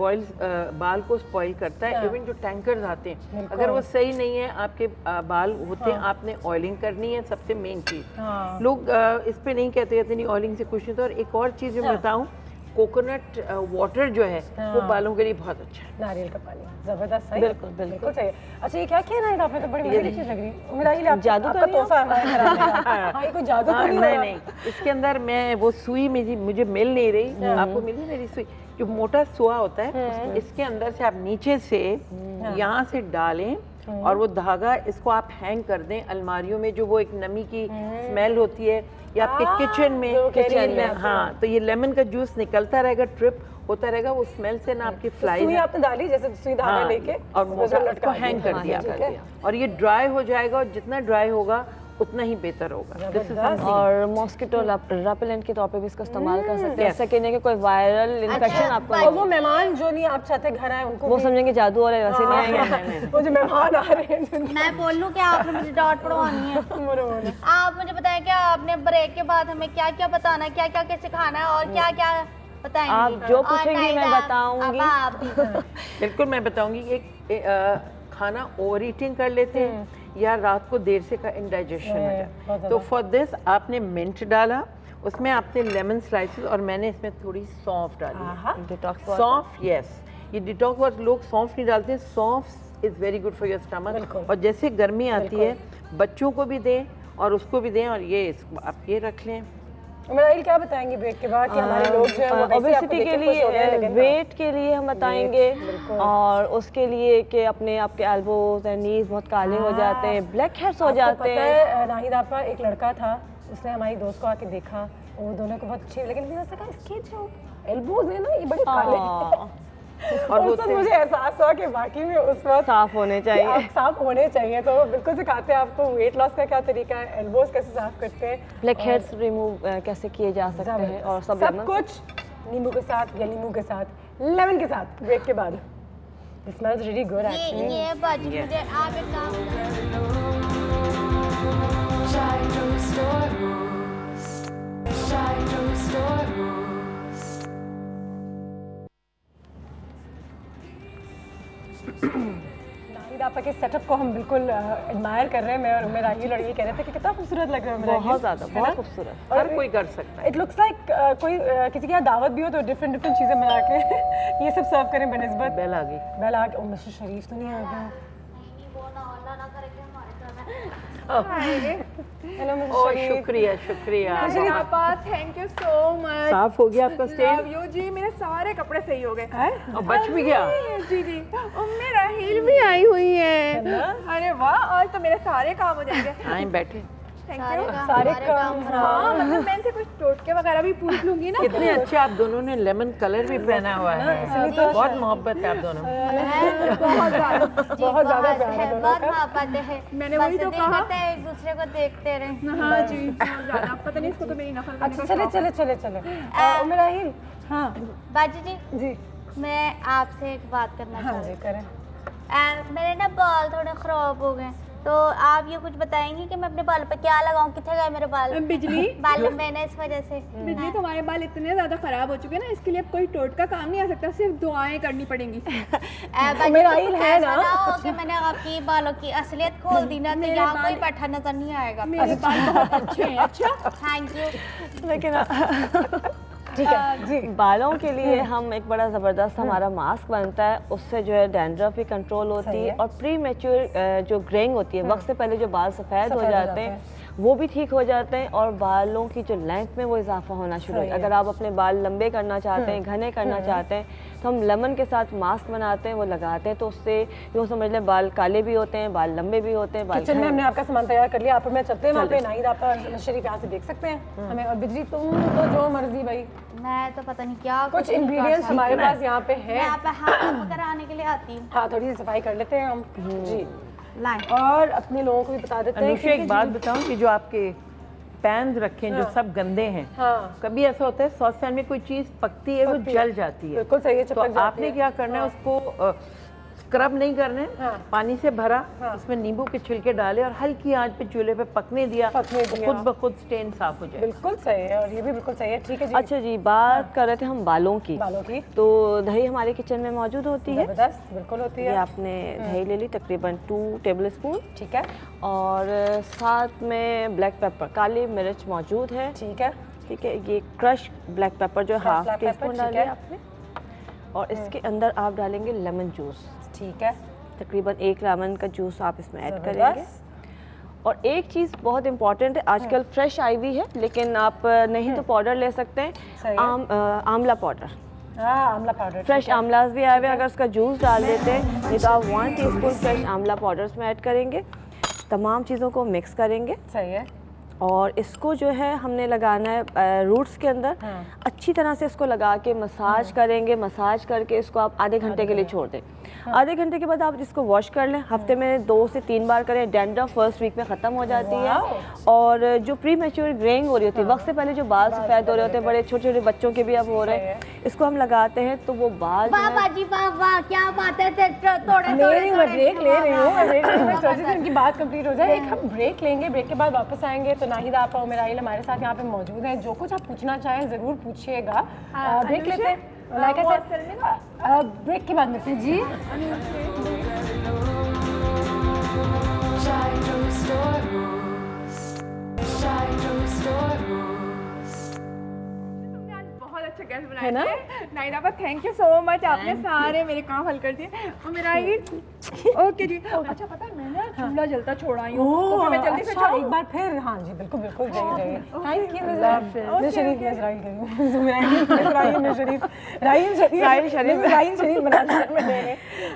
बाल को स्पॉइल करता है। इवन जो टैंकर्स आते हैं, अगर वो सही नहीं है, आपके बाल होते हैं, आपने ऑयलिंग करनी है, सबसे मेन चीज़। लोग इस पे नहीं कहते नहीं ऑयलिंग से कुछ नहीं होता। और एक और चीज़ जो मैं बताऊँ, कोकोनट वाटर जो है वो बालों के लिए बहुत अच्छा है। नारियल का पानी जबरदस्त है। बिल्कुल सही है। अच्छा, ये क्या किया ना आपने? तो बड़ी मजे की चीज़ लग रही है। उमराहिल, जादू का तोहफा हमारे घर आने का। कोई जादू तो नहीं, इसके अंदर मैं वो सुई मुझे मिल नहीं रही। आपको मिली मेरी सुई? जो मोटा सुआ होता है, इसके अंदर से आप नीचे से यहाँ से डालें और वो धागा, इसको आप हैंग कर दें अलमारियों में। जो वो एक नमी की स्मेल होती है, या आपके किचन में, हाँ, तो ये लेमन का जूस निकलता रहेगा, ट्रिप होता रहेगा, वो स्मेल से ना आपकी फ्लाई सुई आपने डाली, जैसे सुई धागा लेके और मोटा लटका हैंग कर दिया, और ये ड्राई हो जाएगा, और जितना ड्राई होगा उतना ही बेहतर होगा। और मॉस्किटो रेपेलेंट के तौर पे भी इसका इस्तेमाल कर सकते हैं, ऐसा कहने के कोई वायरल इन्फेक्शन आपको। और वो मेहमान जो नहीं आप चाहते घर आए, उनको वो समझेंगे जादू और वैसे नहीं आएंगे। वो जो मेहमान आ रहे हैं, मैं बोल लूं कि आपने मुझे डांट पड़वानी है। आप मुझे बताएं कि आपने ब्रेक के बाद हमें क्या क्या बताना है, क्या क्या सिखाना है, और क्या क्या बताएंगे? आप जो पूछेंगी मैं बताऊंगी। बिल्कुल मैं बताऊंगी। एक खाना ओवर ईटिंग कर लेते हैं, या रात को देर से का इंडाइजेशन हो जाए, तो फॉर दिस आपने मिंट डाला, उसमें आपने लेमन स्लाइसेस, और मैंने इसमें थोड़ी सौंफ डाली। डिटॉक्स सौंफ, यस, ये डिटॉक्स वाटर लोग सौंफ नहीं डालते। सौंफ is very good for your stomach. और जैसे गर्मी आती है, बच्चों को भी दें और उसको भी दें, और ये आप ये रख लें। उमराहिल, क्या बताएंगे ब्रेक के बाद कि हमारे लोग जो है ओबेसिटी के लिए, वेट के लिए हम बताएंगे, और उसके लिए कि अपने आपके एल्बोज एंड नीज बहुत काले हो जाते हैं, ब्लैक हेड्स हो जाते हैं। नाहिद आपा, एक लड़का था, उसने हमारी दोस्त को आके देखा, वो दोनों को बहुत अच्छी, लेकिन उसने कहा इसके जो एल्बोज है ना, ये बड़े काले हैं। और उस वक्त मुझे एहसास हुआ कि बाकी में उस वक्त साफ होने चाहिए, आप साफ होने चाहिए। तो बिल्कुल सिखाते हैं आपको वेट लॉस का क्या तरीका है, एल्बोज कैसे साफ करते हैं, ब्लैक हेड्स रिमूव कैसे किए जा सकते हैं, और सब कुछ नींबू के साथ या नींबू के साथ, लेमन के साथ ब्रेक के बाद। It smells really good actually. ये बाजी मुझे आप एक काम Chai toast or roast. Chai toast or roast. Nahid आपा के सेटअप को हम बिल्कुल एडमायर कर रहे हैं। मैं और मेरा ये लड़की कह रहे थे कि कितना खूबसूरत लग रहा है मेरा, बहुत ज़्यादा, बहुत खूबसूरत, हर कोई कर सकता है। इट लुक्स लाइक कोई किसी के यहाँ दावत भी हो तो डिफरेंट चीज़ें बना के ये सब सर्व करें बनस्बत। बेल आ गई, बेल आ गई। मिस्टर शरीफ तो नहीं आ गया? हेलो मिस्टर शरीफ। शुक्रिया शुक्रिया, थैंक यू सो मच। साफ हो गया आपका स्टेज? लव यू जी, मेरे सारे कपड़े सही हो गए और बच भी गया। जी जी, और मेरा हील भी आई हुई है। अरे वाह, आज तो मेरे सारे काम हो जाएंगे। आए बैठे। Thank you. सारे काम। हाँ, मतलब मैं इनसे कुछ टोटके वगैरह भी पूछ लूंगी ना। कितने अच्छे आप दोनों ने लेमन कलर भी पहना हुआ है, बहुत मोहब्बत है आप दोनों में। बहुत ज्यादा बहुत ज्यादा प्यार है दोनों बहुत का। मोहब्बत है। मैंने वही तो कहा, एक दूसरे को देखते रहे। हाँ जी, बहुत ज्यादा। पता नहीं इसको तो मेरी नकल करने अच्छा का शौक है। चले मेरा हील। हाँ बाजी जी, जी, मैं आपसे एक बात करना हाँ चाहती जी करें। हूँ। मेरे ना बाल थोड़े खराब हो गए, तो आप ये कुछ बताएंगी कि मैं अपने बाल पे क्या लगाऊं? कितने गए मेरे बाल? बिजली बाल मैंने इस वजह से बिजली, तुम्हारे बाल इतने ज्यादा खराब हो चुके हैं ना, इसके लिए अब कोई टोटका काम नहीं आ सकता, सिर्फ दुआएं करनी पड़ेंगी। मेरा हील है ना कि मैंने आपकी बालों की असलियत खोल दी ना, तो यहाँ कोई बैठा नजर नहीं आएगा। मेरे बाल बहुत अच्छे हैं। अच्छा, थैंक यू। लेकिन ठीक है जी। बालों के लिए हम एक बड़ा ज़बरदस्त हमारा मास्क बनता है, उससे जो है डैंड्रफ भी कंट्रोल होती है, और प्री मैच्योर जो ग्रेइंग होती है, वक्त से पहले जो बाल सफ़ेद हो जाते हैं वो भी ठीक हो जाते हैं, और बालों की जो लेंथ में वो इजाफा होना शुरू है। अगर आप अपने बाल लंबे करना चाहते हैं, घने करना चाहते हैं, तो हम लेमन के साथ मास्क बनाते हैं, वो लगाते हैं, तो उससे यूँ समझ लें बाल काले भी होते हैं, बाल लंबे भी होते हैं। किचन में हमने आपका सामान तैयार कर लिया, आप मैं चलते हैं वहाँ पे। नाहिद आप शरीफ यहाँ से देख सकते हैं हमें, और बिजली तुम तो जो मर्जी भाई, मैं तो पता नहीं क्या कुछ इंग्रेडिएंट्स हमारे पास यहाँ पे है। यहाँ पे हाथ कराने के लिए आती हूँ। हाँ, थोड़ी सी सफाई कर लेते हैं हम जी, लाएं। और अपने लोगों को भी बता देते हैं। अनुषा, एक बात बताऊं कि जो आपके पैन रखे जो सब गंदे हैं, कभी ऐसा होता है सॉस पैन में कोई चीज पकती है, वो जल जाती है। बिल्कुल सही है। तो आपने क्या करना है, उसको स्क्रब नहीं करने, पानी से भरा, उसमें नींबू के छिलके डाले और हल्की आंच पे चूल्हे पे पकने दिया, खुद ब खुद स्टेन साफ हो जाए। बिल्कुल सही है, और ये भी बिल्कुल सही है। ठीक है जी। अच्छा जी, बात कर रहे थे हम बालों की। तो दही हमारे किचन में मौजूद होती है। बिल्कुल होती है। ये आपने दही ले ली, तकरीबन 2 टेबल स्पून। ठीक है। और साथ में ब्लैक पेपर, काली मिर्च मौजूद है। ठीक है। ठीक है, ये क्रश ब्लैक पेपर जो हाफ टी स्पून डालिए आपने, और इसके अंदर आप डालेंगे लेमन जूस। ठीक है। तकरीबन 1 लेमन का जूस आप इसमें ऐड करेंगे। और एक चीज़ बहुत इंपॉर्टेंट है, आजकल फ्रेश आई हुई है, लेकिन आप नहीं तो पाउडर ले सकते हैं, आंवला पाउडर। आंवला पाउडर, फ्रेश आंवलास भी आए हुए, अगर उसका जूस डाल देते हैं, नहीं तो आप 1 टीस्पून फ्रेश आंवला पाउडर इसमें ऐड करेंगे। तमाम चीज़ों को मिक्स करेंगे। सही है। और इसको जो है हमने लगाना है रूट्स के अंदर। अच्छी तरह से इसको लगा के मसाज करेंगे। मसाज करके इसको आप आधे घंटे के लिए छोड़ दें। आधे घंटे के बाद आप इसको वॉश कर लें। हफ्ते में 2 से 3 बार करें। डैंड्रफ फर्स्ट वीक में ख़त्म हो जाती है। और जो प्री मैच्योर ग्रेइंग हो रही होती है, वक्त से पहले जो बाल सफ़ेद हो रहे होते हैं, बड़े छोटे छोटे बच्चों के भी अब हो रहे हैं, इसको हम लगाते हैं तो वो बाल वाह बाजी वाह वाह, क्या बात है। थोड़े ब्रेक ले रही हूँ, मैं सोच रही थी उनकी बात कंप्लीट हो जाए। एक हम ब्रेक लेंगे, ब्रेक के बाद वापस आएंगे। तो नाहिद आप और मेरा हमारे साथ यहाँ पे मौजूद हैं। जो कुछ आप पूछना चाहें ज़रूर पूछिएगा। ब्रेक लेते हैं, ब्रेक के बाद मिलते हैं जी। बहुत अच्छा गैस बनाया ना नाहिद आपा, थैंक यू सो मच। आपने सारे मेरे काम हल कर दिए। और मेरा ओके जी। अच्छा पता है, मैं ना चूल्हा जलता छोड़ा ही हूँ, तो मैं जल्दी से अच्छा, एक बार फिर। हाँ जी, बिल्कुल बिल्कुल, जाइए। Thank you miss Sharif, miss राइल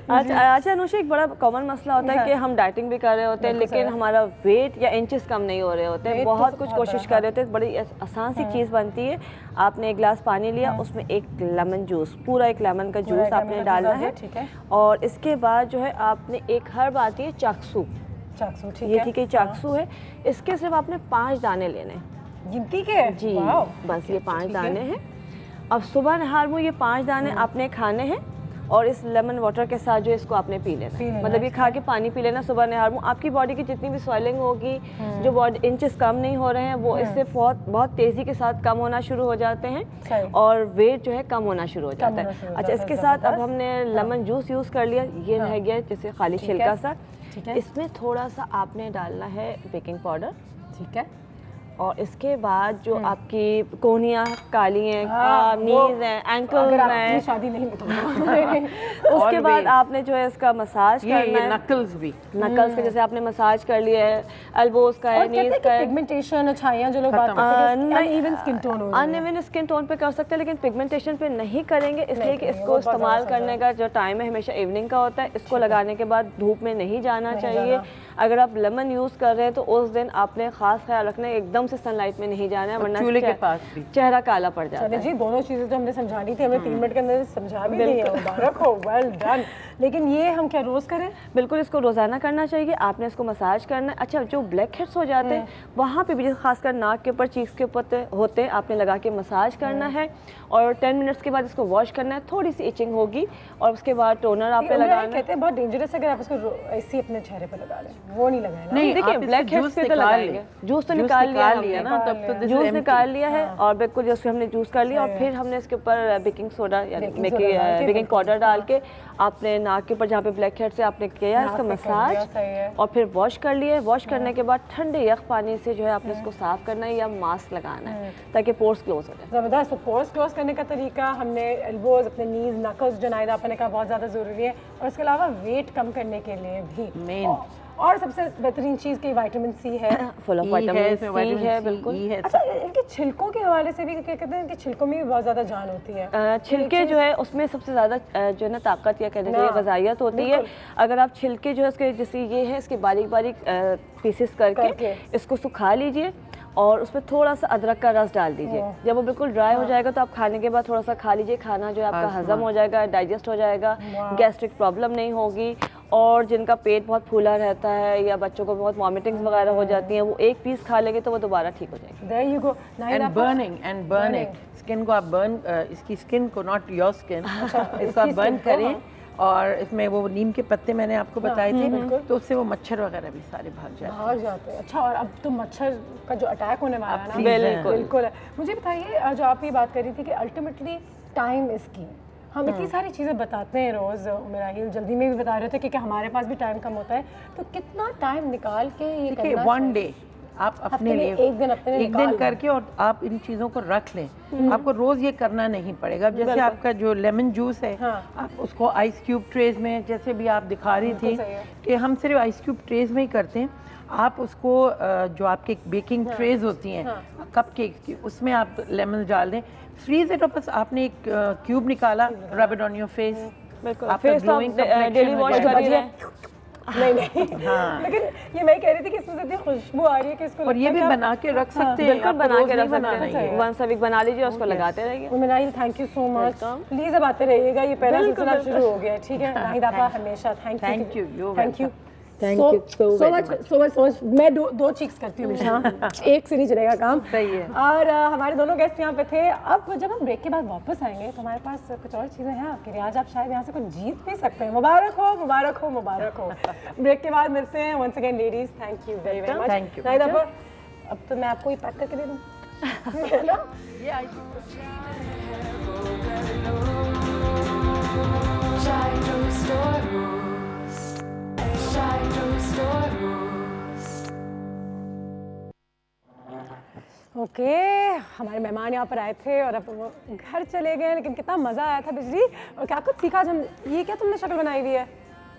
अच्छा अनुषा, एक बड़ा कॉमन मसला होता है कि हम डाइटिंग भी कर रहे होते हैं लेकिन हमारा वेट या इंचेस कम नहीं हो रहे होते हैं, बहुत कुछ कोशिश कर रहे होते हैं। बड़ी आसान सी चीज़ बनती है, आपने एक गिलास पानी लिया, उसमें एक लेमन जूस, पूरा एक लेमन का जूस आपने डालना है, और इसके बाद जो है आपने एक हर्ब आती है चाकसू, ये ठीक है चाकसू है, इसके सिर्फ आपने 5 दाने लेने हैं गिनती के जी, बस ये 5 दाने हैं। अब सुबह नहार में ये 5 दाने आपने खाने हैं और इस लेमन वाटर के साथ जो इसको आपने पी लेना, मतलब ये खा के पानी पी लेना सुबह नहार में। आपकी बॉडी की जितनी भी स्वेलिंग होगी, जो बॉडी इंचेस कम नहीं हो रहे हैं, वो इससे बहुत तेज़ी के साथ कम होना शुरू हो जाते हैं और वेट जो है कम होना शुरू हो जाता है। अच्छा, इसके साथ अब हमने लेमन जूस यूज़ कर लिया, ये रह गया जैसे खाली छिलका सा, इसमें थोड़ा सा आपने डालना है बेकिंग पाउडर, ठीक है, और इसके बाद जो आपकी कोहनियाँ काली हैं, नीज हैं, एंकल्स हैं, शादी नहीं उसके बाद आपने जो है इसका मसाज करना है, नकल्स भी, नकल्स का जैसे आपने मसाज कर लिया है, एल्बोज का है, नीज का है, पिगमेंटेशन, छाइयाँ जो लोग बात करते हैं, uneven skin tone, uneven skin tone पे कर सकते हैं, लेकिन पिगमेंटेशन पे नहीं करेंगे, इसलिए कि इसको इस्तेमाल करने का जो टाइम है हमेशा इवनिंग का होता है। इसको लगाने के बाद धूप में नहीं जाना चाहिए। अगर आप लेमन यूज़ कर रहे हैं तो उस दिन आपने खास ख्याल रखना है, एकदम से सनलाइट में नहीं जाना है, वरना चूल्हे के पास भी चेहरा काला पड़ जाता है। जी, दोनों चीज़ें तो हमने समझानी थी, हमने 3 मिनट के अंदर समझा भी दी है, मुबारक हो, वेल डन। लेकिन ये हम क्या रोज़ करें? बिल्कुल, इसको रोज़ाना करना चाहिए, आपने इसको मसाज करना है। अच्छा, जो ब्लैक हेड्स हो जाते हैं वहाँ पे भी, खासकर नाक के ऊपर, चीक्स के ऊपर होते हैं, आपने लगा के मसाज करना है और 10 मिनट्स के बाद इसको वॉश करना है, थोड़ी सी इचिंग होगी और उसके बाद टोनर आपने लगाना। कहते हैं बहुत डेंजरस है अगर आप इसको ऐसे अपने चेहरे पे लगा लें, वो नहीं लगाना। नहीं, देखिए ब्लैक हेड्स पे तो लगाएंगे, जूस तो निकाल लिया ना, तब तो जूस निकाल लिया है और बिल्कुल जैसे हमने जूस कर लिया और फिर हमने इसके ऊपर बेकिंग सोडा या बेकिंग पाउडर डाल के आपने नाक के ऊपर जहाँ पे ब्लैक हेड से आपने किया इसका मसाज और फिर वॉश कर लिए। वॉश करने के बाद ठंडे यख पानी से जो है आपने इसको साफ करना है या मास्क लगाना है ताकि पोर्स क्लोज हो जाए। ज़बरदस्त। तो पोर्स क्लोज करने का तरीका हमने एल्बोज, अपने नीज, नकल्स जो नायदा आपने कहा बहुत ज़्यादा ज़रूरी है, और इसके अलावा वेट कम करने के लिए भी मेन और सबसे बेहतरीन चीज़ की विटामिन सी है, फुल ऑफ विटामिन सी है, बिल्कुल। अच्छा, इनके छिलकों के हवाले से भी क्या कहते हैं, इनके छिलकों में भी बहुत ज़्यादा जान होती है। छिलके जो है उसमें सबसे ज़्यादा जो है ना ताकत या कहने चाहिए ग़िज़ाइयत होती है। अगर आप छिलके जो है इसके जैसे ये है इसके बारीक बारीक पीसेस करके इसको सुखा लीजिए और उसमें थोड़ा सा अदरक का रस डाल दीजिए। जब वो बिल्कुल ड्राई हो जाएगा तो आप खाने के बाद थोड़ा सा खा लीजिए, खाना जो है आपका हजम हो जाएगा, डाइजेस्ट हो जाएगा, गैस्ट्रिक प्रॉब्लम नहीं होगी। और जिनका पेट बहुत फूला रहता है या बच्चों को बहुत वॉमिटिंग्स वगैरह हो जाती हैं, वो एक पीस खा लेंगे तो वो दोबारा ठीक हो जाएगी। There you go. And burn it. Skin को आप बर्न, इसकी स्किन को, नॉट योर स्किन, इसको आप बर्न करें और इसमें वो नीम के पत्ते मैंने आपको बताए थे, तो उससे वो मच्छर वगैरह भी सारे भाग जाते हैं। अच्छा, और अब तो मच्छर का जो अटैक होने वाला है ना, बिल्कुल। मुझे बताइए, जो आप ये बात कर रही थी कि अल्टीमेटली टाइम इज की, हम इतनी सारी चीज़ें बताते हैं रोज़, मेरा हिल जल्दी में भी बता रहे थे कि हमारे पास भी टाइम कम होता है, तो कितना टाइम निकाल के ये करना, वन डे आप अपने लिए एक दिन करके और आप इन चीज़ों को रख लें। आपको रोज़ ये करना नहीं पड़ेगा। जैसे आपका जो लेमन जूस है, आप उसको आइस क्यूब ट्रेज में, जैसे भी आप दिखा रही थी कि हम सिर्फ आइस क्यूब ट्रेज में ही करते हैं, आप उसको जो आपके बेकिंग ट्रेज होती हैं कपकेक्स की, उसमें आप लेमन डाल दें, फ्रीज इट। बस आपने एक क्यूब निकाला, rub it on your face, आपका ग्लोइंग डेली वॉश करिए। नहीं हाँ। लेकिन ये मैं कह रही थी कि इसमें इतनी खुशबू आ रही है कि इसको, और ये भी बना के रख सकते हैं, बिल्कुल बना के रख सकते हैं, वंस अ वीक बना लीजिए, उसको लगाते रहिए। उम्मीद, thank you so much, please अब आते रहिएगा, ये पहला सिलसिला शुरू हो गया, ठीक है? नाहिद आपा हमेशा थैंक यू so much। मैं दो चीक्स करती हूँ हमेशा, एक से नहीं चलेगा काम, सही है। और हमारे दोनों गेस्ट यहाँ पे थे। अब जब हम ब्रेक के बाद वापस आएंगे तो हमारे पास कुछ और चीज़ें हैं आपके लिए, आज आप शायद यहाँ से कुछ जीत भी सकते हैं। मुबारक हो, मुबारक हो, मुबारक हो। ब्रेक के बाद मिलते हैं। Once again ladies, thank you very very much. Thank you. Nahid आपा, अब तो मैं आपको ये पैक करके दे दूँ। ओके, हमारे मेहमान यहाँ पर आए थे और अब वो घर चले गए, लेकिन कितना मज़ा आया था बिजली। और क्या कुछ सीखा आज हम, ये क्या तुमने शक्ल बनाई हुई है?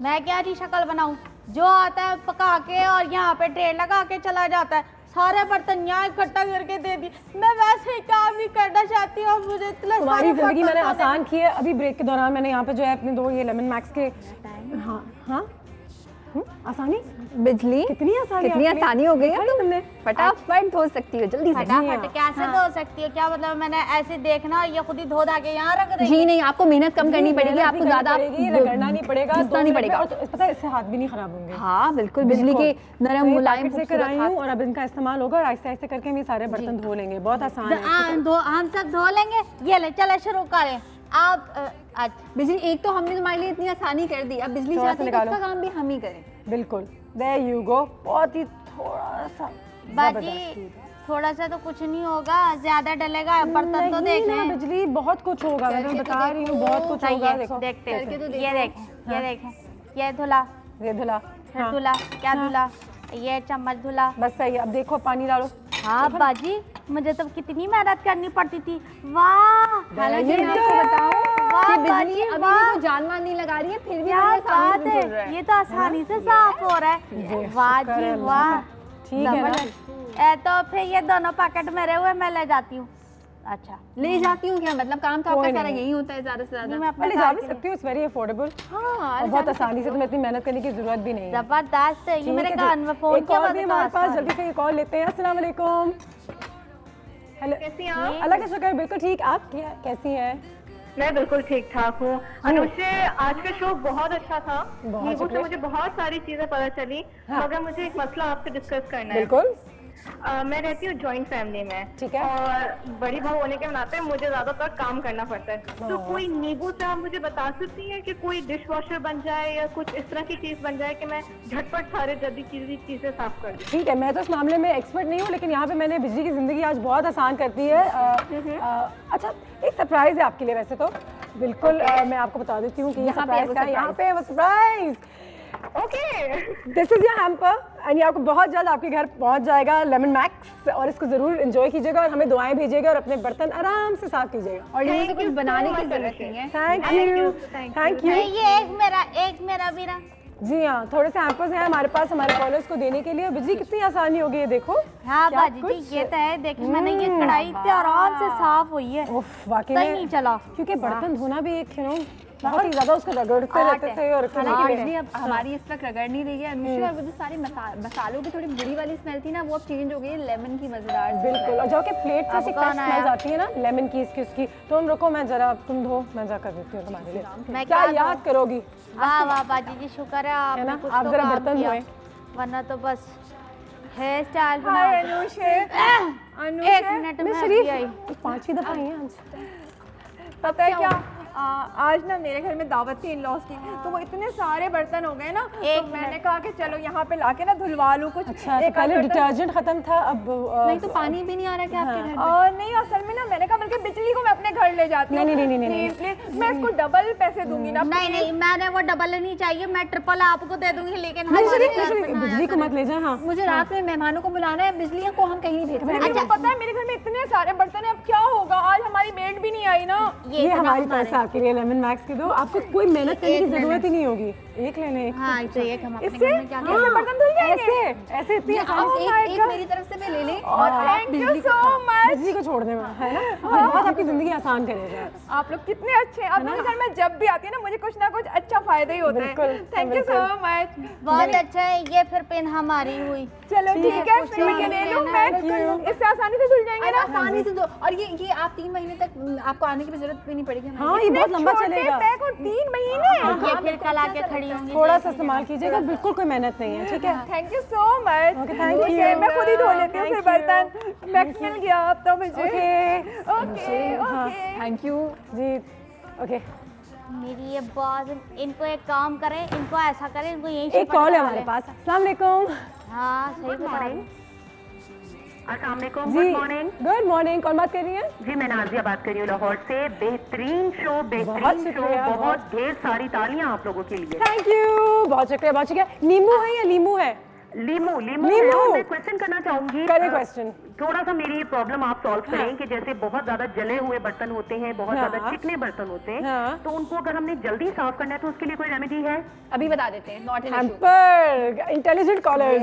मैं क्या जी शक्ल बनाऊं, जो आता है पका के और यहाँ पे ट्रे लगा के चला जाता है, सारे बर्तन यहाँ इकट्ठा करके दे दी। मैं वैसे ही काम नहीं करना चाहती हूँ, मुझे इतना तुम्हारी जिंदगी मैंने आसान की है। अभी ब्रेक के दौरान मैंने यहाँ पे जो है अपने 2 ये लेमन मैक्स के हाँ आसानी बिजली कितनी आसानी हो गई है तुमने, फटाफट धो सकती हो जल्दी से। फटाफट कैसे धो सकती है? क्या मतलब मैंने ऐसे देखना, ये खुद ही धो धा के यहाँ रख देगी? जी नहीं, आपको मेहनत कम करनी पड़ेगी, आपको ज्यादा रगड़ना नहीं पड़ेगा, नहीं पड़ेगा। पता है इससे हाथ भी नहीं खराब होंगे। हाँ बिल्कुल, बिजली के नरम मुलायम से कराई हूँ और अब इनका इस्तेमाल होगा और आहिस्ते आहिस्ते करके हम ये सारे बर्तन धो लेंगे। बहुत आसान है, हम सब धो लेंगे। ये ले चले शुरू करें आप। आज बिजली एक तो हमने तुम्हारे लिए इतनी आसानी कर दी, अब बिजली चाहती है इसका काम भी हम ही करें। बिल्कुल, there you go। बहुत ही थोड़ा सा बाजी, थोड़ा सा तो कुछ नहीं होगा, ज्यादा डलेगा बर्तन तो देख लें। बिजली बहुत कुछ होगा, मैं बता रही हूँ बहुत कुछ होगा। देखो देखते हैं, ये देखें, ये धुला, धुला, क्या धुला, ये चम्मच धुला, बस सही है। अब देखो पानी डालो। हाँ बाजी, मुझे तो कितनी मेहनत करनी पड़ती थी। वाह, हालांकि मैं आपको बताऊं कि बिजली अभी भी तो जान मान नहीं लगा रही है, फिर भी क्या बात है, ये तो आसानी से साफ हो रहा है। वाह जी वाह, ठीक है ना? तो फिर ये दोनों पैकेट मेरे हुए मैं ले जाती हूँ। अच्छा ले जाती हूँ क्या मतलब, काम तो आपका सारा यही होता है ज्यादा से ज्यादा। मैं ले जा भी सकती हूँ, इट्स वेरी अफोर्डेबल। हाँ, बहुत आसानी से, तुम्हें इतनी मेहनत करने की जरूरत भी नहीं है। जबरदस्त है। ये मेरे कान में फोन किया हमारे पास, जल्दी से ये कॉल लेते हैं। अस्सलाम वालेकुम। हेलो, कैसी हैं आप? अल्लाह का शुक्र, बिल्कुल ठीक। आप कैसी हैं? मैं बिल्कुल ठीक ठाक हूँ। अनुषे, आज का शो बहुत अच्छा था। नींबू से मुझे बहुत सारी चीजें पता चली, मगर मुझे एक मसला आपसे डिस्कस करना है। बिल्कुल। मैं रहती हूँ जॉइंट फैमिली में, ठीक है, और बड़ी बहू होने के नाते मुझे ज्यादातर काम करना पड़ता है। तो कोई नींबू से आप मुझे बता सकती हैं कि कोई डिश वॉशर बन जाए या कुछ इस तरह की चीज बन जाए कि मैं झटपट सारे जल्दी चीजें साफ कर दूँ? ठीक है, मैं तो इस मामले में एक्सपर्ट नहीं हूँ, लेकिन यहाँ पे मैंने बिजली की जिंदगी आज बहुत आसान कर दी है। अच्छा, एक सरप्राइज है आपके लिए। वैसे तो बिल्कुल मैं आपको बता देती हूँ कि ये सरप्राइज है। यहाँ पे वो surprise, okay, this is your hamper and ये आपको बहुत जल्द आपके घर पहुंच जाएगा, लेमन मैक्स। और इसको जरूर एंजॉय कीजिएगा और हमें दुआएं भेजिएगा और अपने बर्तन आराम से साफ कीजिएगा। और ये मुझे कुछ बनाने की जरूरत नहीं है। Thank you. ये एक मेरा भी ना। जी हाँ, थोड़े से हैम्पर्स हैं हमारे पास हमारे कॉलर्स को देने के लिए। बिजली कितनी आसानी हो गई है, देखो। हाँ बाजी जी, ये तो है। देखिए मैंने ये कढ़ाई इतने आराम से साफ हुई है। वाकई में नहीं चला, क्योंकि बर्तन धोना भी एक बहुत ही ज्यादा उसको रगड़ते रहते थे। और बिजली अब हमारी इस वक्त रगड़ नहीं रही है अनुषा, और वो जो सारी मसालों की थोड़ी बुरी वाली स्मेल थी ना, वो अब चेंज हो गई है लेमन की मजेदार। बिल्कुल, और जो कि प्लेट से स्मेल आती है ना लेमन की, इसकी उसकी। तुम रुको, मैं जरा, तुम धो, मैं जा कर देती हूँ तुम्हारे लिए। क्या याद करोगी? वाह वाह बाजी जी, शुक्र है आप जरा बर्तन धोए, वरना तो बस हेयर स्टाइल बना। एक मिनट में शरीफ 5 दफा आई हैं आज। पता है क्या, आज ना मेरे घर में दावत थी इन-लॉज की, तो वो इतने सारे बर्तन हो गए ना, तो मैंने कहा कि चलो यहाँ पे लाके ना धुलवा लूँ कुछ। अच्छा, तो पहले डिटर्जेंट खत्म था, अब नहीं तो पानी भी नहीं आ रहा क्या आपके घर में? नहीं, असल में ना मैंने कहा बल्कि बिजली को मैं अपने घर ले जाती हूँ। नहीं, मैं इसको डबल पैसे दूंगी ना। नहीं, मैंने वो डबल नहीं चाहिए, मैं ट्रिपल आपको दे दूंगी, लेकिन बिजली को मत ले जाए। हाँ, मुझे रात में मेहमानों को बुलाना है, बिजली को हम कहीं नहीं भेज सकते। अच्छा, पता है मेरे घर में इतने सारे बर्तन है, अब क्या होगा? आज हमारी मेड भी नहीं आई ना। ये हमारी पैसा आपके लिए लेमन मैक्स के दो, आपको कोई मेहनत करने की जरूरत ही नहीं होगी। एक लेने, हाँ, तो एक हम अपने इससे घर में क्या बर्तन धुल जाएंगे। ऐसे इतनी एक मेरी तरफ से भी ले लें और थैंक यू सो मच। बिजली को छोड़ दें, है ना, बहुत आपकी जिंदगी आसान करेगा। आप लोग कितने अच्छे हैं। आप मेरे घर में जब भी आती है ना, मुझे कुछ ना कुछ अच्छा फायदा ही होता है। थैंक यू सो मच, बहुत अच्छा है। ये फिर पिन हमारी हुई। चलो ठीक है, फिर मैं ले लूं। मैं इससे आसानी से धुल जाएंगे ना, आसानी से दो। और ये आप 3 महीने तक आपको आने की जरूरत भी नहीं पड़ेगी। हाँ, ये बहुत लंबा चलेगा। 3 महीने ये फिर कल आके खड़ी होंगी। थोड़ा सा इस्तेमाल कीजिएगा, बिल्कुल कोई मेहनत नहीं है। ठीक है, thank you so much. Thank you. मैं खुद ही धो लेती हूँ फिर बर्तन। मैक्स मिल गया अब तो मुझे। Okay, thank you ji. Okay, मेरी ये बात, इनको एक काम करें, इनको ऐसा करें, इनको यही एक कॉल है हमारे पास। अस्सलाम वालेकुम। हाँ सही बता रही। अस्सलाम वालेकुम, गुड मॉर्निंग। गुड मॉर्निंग, कौन बात कर रही है? जी मैं नाजिया बात कर रही हूँ लाहौर से। बेहतरीन शो, बहुत ढेर सारी तालियां आप लोगों के लिए। थैंक यू, बहुत शुक्रिया, बहुत शुक्रिया। नींबू है या लीमू है? लीमू मैं क्वेश्चन करना चाहूंगी। क्वेश्चन थोड़ा सा मेरी प्रॉब्लम आप सॉल्व करें कि जैसे बहुत ज्यादा जले हुए बर्तन होते हैं, बहुत ज्यादा चिकने बर्तन होते हैं, तो उनको अगर हमने जल्दी साफ करना है तो उसके लिए कोई रेमेडी है? अभी बता देते हैं। Not an hamper, intelligent callers,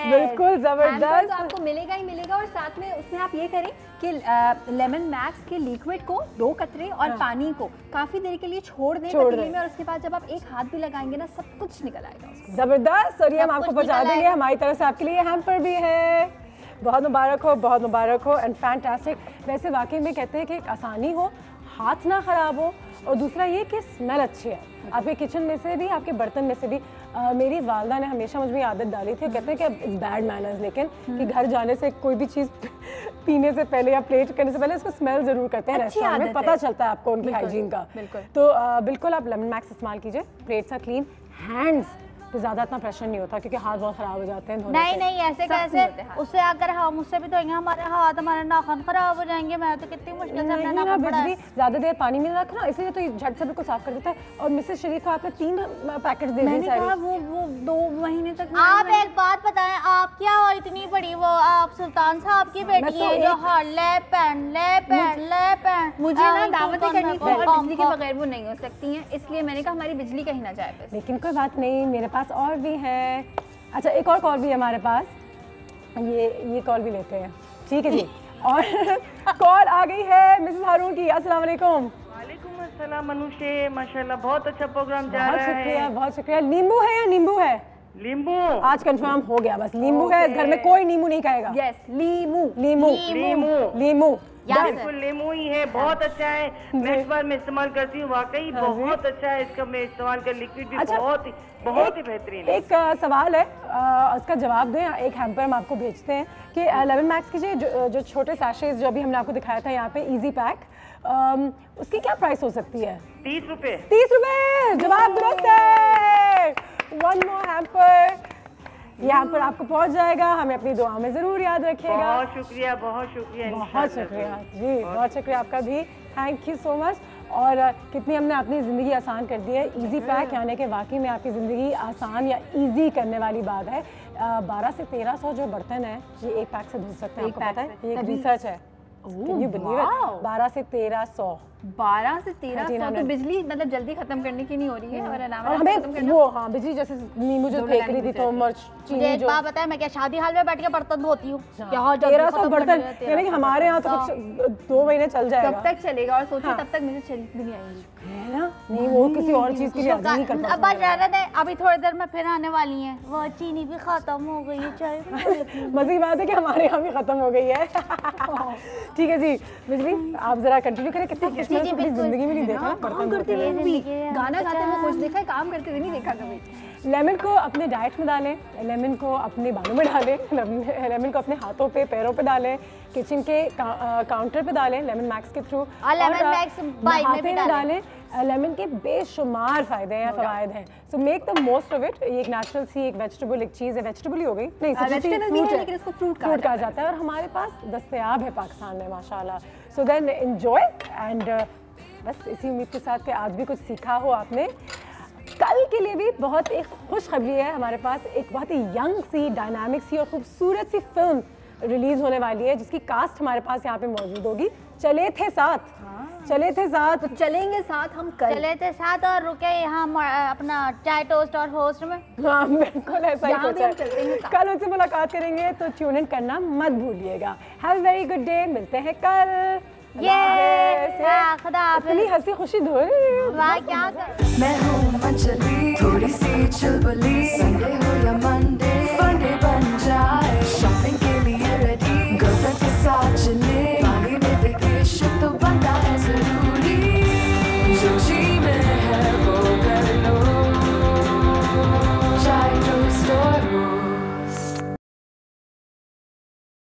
बिल्कुल जबरदस्त। आपको मिलेगा ही मिलेगा। और साथ में उसमें आप ये करें कि लेमन मैक्स के लिक्विड को 2 कतरे और पानी को काफी देर के लिए छोड़ दें पतीले में, और उसके बाद जब आप एक हाथ भी लगाएंगे ना सब कुछ निकल आएगा। जबरदस्त। और ये हम आपको पहुंचा देंगे, हमारी तरफ से आपके लिए हैम्पर भी है। बहुत मुबारक हो एंड फैंटास्टिक। वैसे वाकई में कहते हैं कि एक आसानी हो, हाथ ना खराब हो, और दूसरा ये कि स्मेल अच्छी है आपके किचन में से भी, आपके बर्तन में से भी। मेरी वालदा ने हमेशा मुझ में आदत डाली थी, कहते हैं कि इट्स बैड मैनर्स, लेकिन कि घर जाने से कोई भी चीज़ पीने से पहले या प्लेट करने से पहले उसको स्मेल ज़रूर करते हैं रेस्टोरेंट में, पता चलता है आपको उनकी हाइजीन का। तो बिल्कुल आप लेमन मैक्स इस्तेमाल कीजिए। प्लेट्स आर क्लीन, हैंड्स तो ज़्यादा इतना प्रेशर नहीं होता क्योंकि हाथ बहुत ख़राब हो जाते हैं धोने से। नहीं ऐसे कैसे, उससे अगर हम उससे भी धोएंगे हमारे हाथ, हमारे नाखून खराब हो जाएंगे। मैं तो कितनी मुश्किल से अपना नाखून पड़ा ज़्यादा देर पानी में रखना, इसलिए तो झट से बिल्कुल साफ कर देता है। और मिसेस शरीफ को आपने 3 पैकेट दे दिए। वो 2 महीने तक। आप एक बात बताएं, आप क्या हो इतनी बड़ी, वो आप सुल्तान साहब की बेटी है जो हर ले पहन मुझे ना दावतें करनी थी और बिजली के बगैर वो नहीं हो सकती हैं, इसलिए मैंने कहा हमारी बिजली कहीं ना जाए बस। लेकिन कोई बात नहीं, मेरे पास और भी है। अच्छा, एक और कॉल भी है हमारे पास, ये कॉल भी लेते हैं, ठीक है जी। और कॉल आ गई है मिसेस हारून की। अस्सलाम वालेकुम। वालेकुम अस्सलाम मनुष्य, माशाल्लाह बहुत अच्छा प्रोग्राम जा रहा है। बहुत शुक्रिया। नींबू है या नींबू है? नींबू आज कंफर्म हो गया, बस नींबू है। घर में कोई नींबू नहीं खाएगा। यस, लीमू बिल्कुल लीमू ही है। बहुत अच्छा है, नेक्स्ट बार मैं इस्तेमाल करती हूँ, वाकई बहुत अच्छा है। इसका मैं इस्तेमाल कर लिक्विड भी बहुत ही बेहतरीन है। एक सवाल है, उसका जवाब दें। एक हैम्पर हम आपको भेजते हैं कि लेमन मैक्स की जो छोटे सैशेज जो अभी हमने आपको दिखाया था यहाँ पे, इजी पैक, उसकी क्या प्राइस हो सकती है? 30 रुपए। 30 रुपए, जवाब दुरुस्त है। 1 मोर हैम्पर, ये हैम्पर आपको पहुंच जाएगा। हमें अपनी दुआ में जरूर याद रखिएगा। बहुत शुक्रिया जी, बहुत शुक्रिया आपका भी। Thank you so much. और कितनी हमने अपनी ज़िंदगी आसान कर दी है। इजी पैक यानी कि वाकई में आपकी ज़िंदगी आसान या इजी करने वाली बात है। 1200 से 1300 जो बर्तन है ये एक पैक से धो सकते हैं, आपको पता है? ये एक रिसर्च है। Can you believe it? 12 से 1300 तो बिजली मतलब जल्दी खत्म करने की नहीं हो रही है। और हमें वो बिजली जैसे नींबू जो फेंक रही थी तो मिर्च चीनी जो पता है, मैं क्या शादी हाल में बैठ के बर्तन धोती हूँ। 1300 बर्तन, यानी कि हमारे यहाँ तो कुछ 2 महीने चल जाएगा। कब तक चलेगा? और सोचिए तब तक मिसेस शरीफ भी नहीं आएंगी, है ना? नहीं, वो किसी और चीज के लिए नहीं कर पाते। अब बस रहने दे, अभी थोड़ी देर में फिर आने वाली हैं। वो चीनी भी खत्म हो गई है, चाय। मज़े बात है कि हमारे यहाँ भी खत्म हो गई है। ठीक है जी बिजली, आप जरा कंटिन्यू करें। कितनी जिंदगी में नहीं देखा काम करते हुए भी, गाना गाते हुए कुछ देखा है, काम करते हुए नहीं देखा कभी। लेमन को अपने डाइट में डालें, लेमन को अपने बालों में डालें, लेमन को अपने हाथों पे पैरों पे डालें, किचन के काउंटर पे डालें लेमन मैक्स के थ्रू, और लेमन मैक्स बाइक में भी डालें। लेमन के बेशुमार फ़ायदे हैं, फ़वाइद हैं। So make the most of it. ये एक नेचुरल सी एक वेजिटेबल एक चीज़ है, वेजिटेबल ही हो गई, नहीं लेकिन इसको फ्रूट कहा जाता है और हमारे पास दस्तयाब है पाकिस्तान में माशाल्लाह। सो देन एंजॉय एंड बस इसी उम्मीद के साथ कि आज भी कुछ सीखा हो आपने। कल के लिए भी बहुत एक खुशखबरी है हमारे पास। एक बहुत ही यंग सी, डायनामिक सी और खूबसूरत सी फिल्म रिलीज होने वाली है जिसकी कास्ट हमारे पास यहाँ पे मौजूद होगी। चले थे साथ, चले थे साथ, तो चलेंगे साथ हम कल। चले थे साथ और रुके यहाँ अपना चाय टोस्ट और होस्ट में। हाँ बिल्कुल ऐसा ही कुछ है। कल उनसे मुलाकात करेंगे तो ट्यून इन करना मत भूलिएगा। Have a very good day, मिलते हैं कल। इतनी हंसी खुशी धो मैं हूँ मंचली, थोड़ी सी चुलबुली, संडे हो या मंडे, फंडे बन जाए, शॉपिंग के लिए रेडी, गर्लफ्रेंड्स के साथ चले।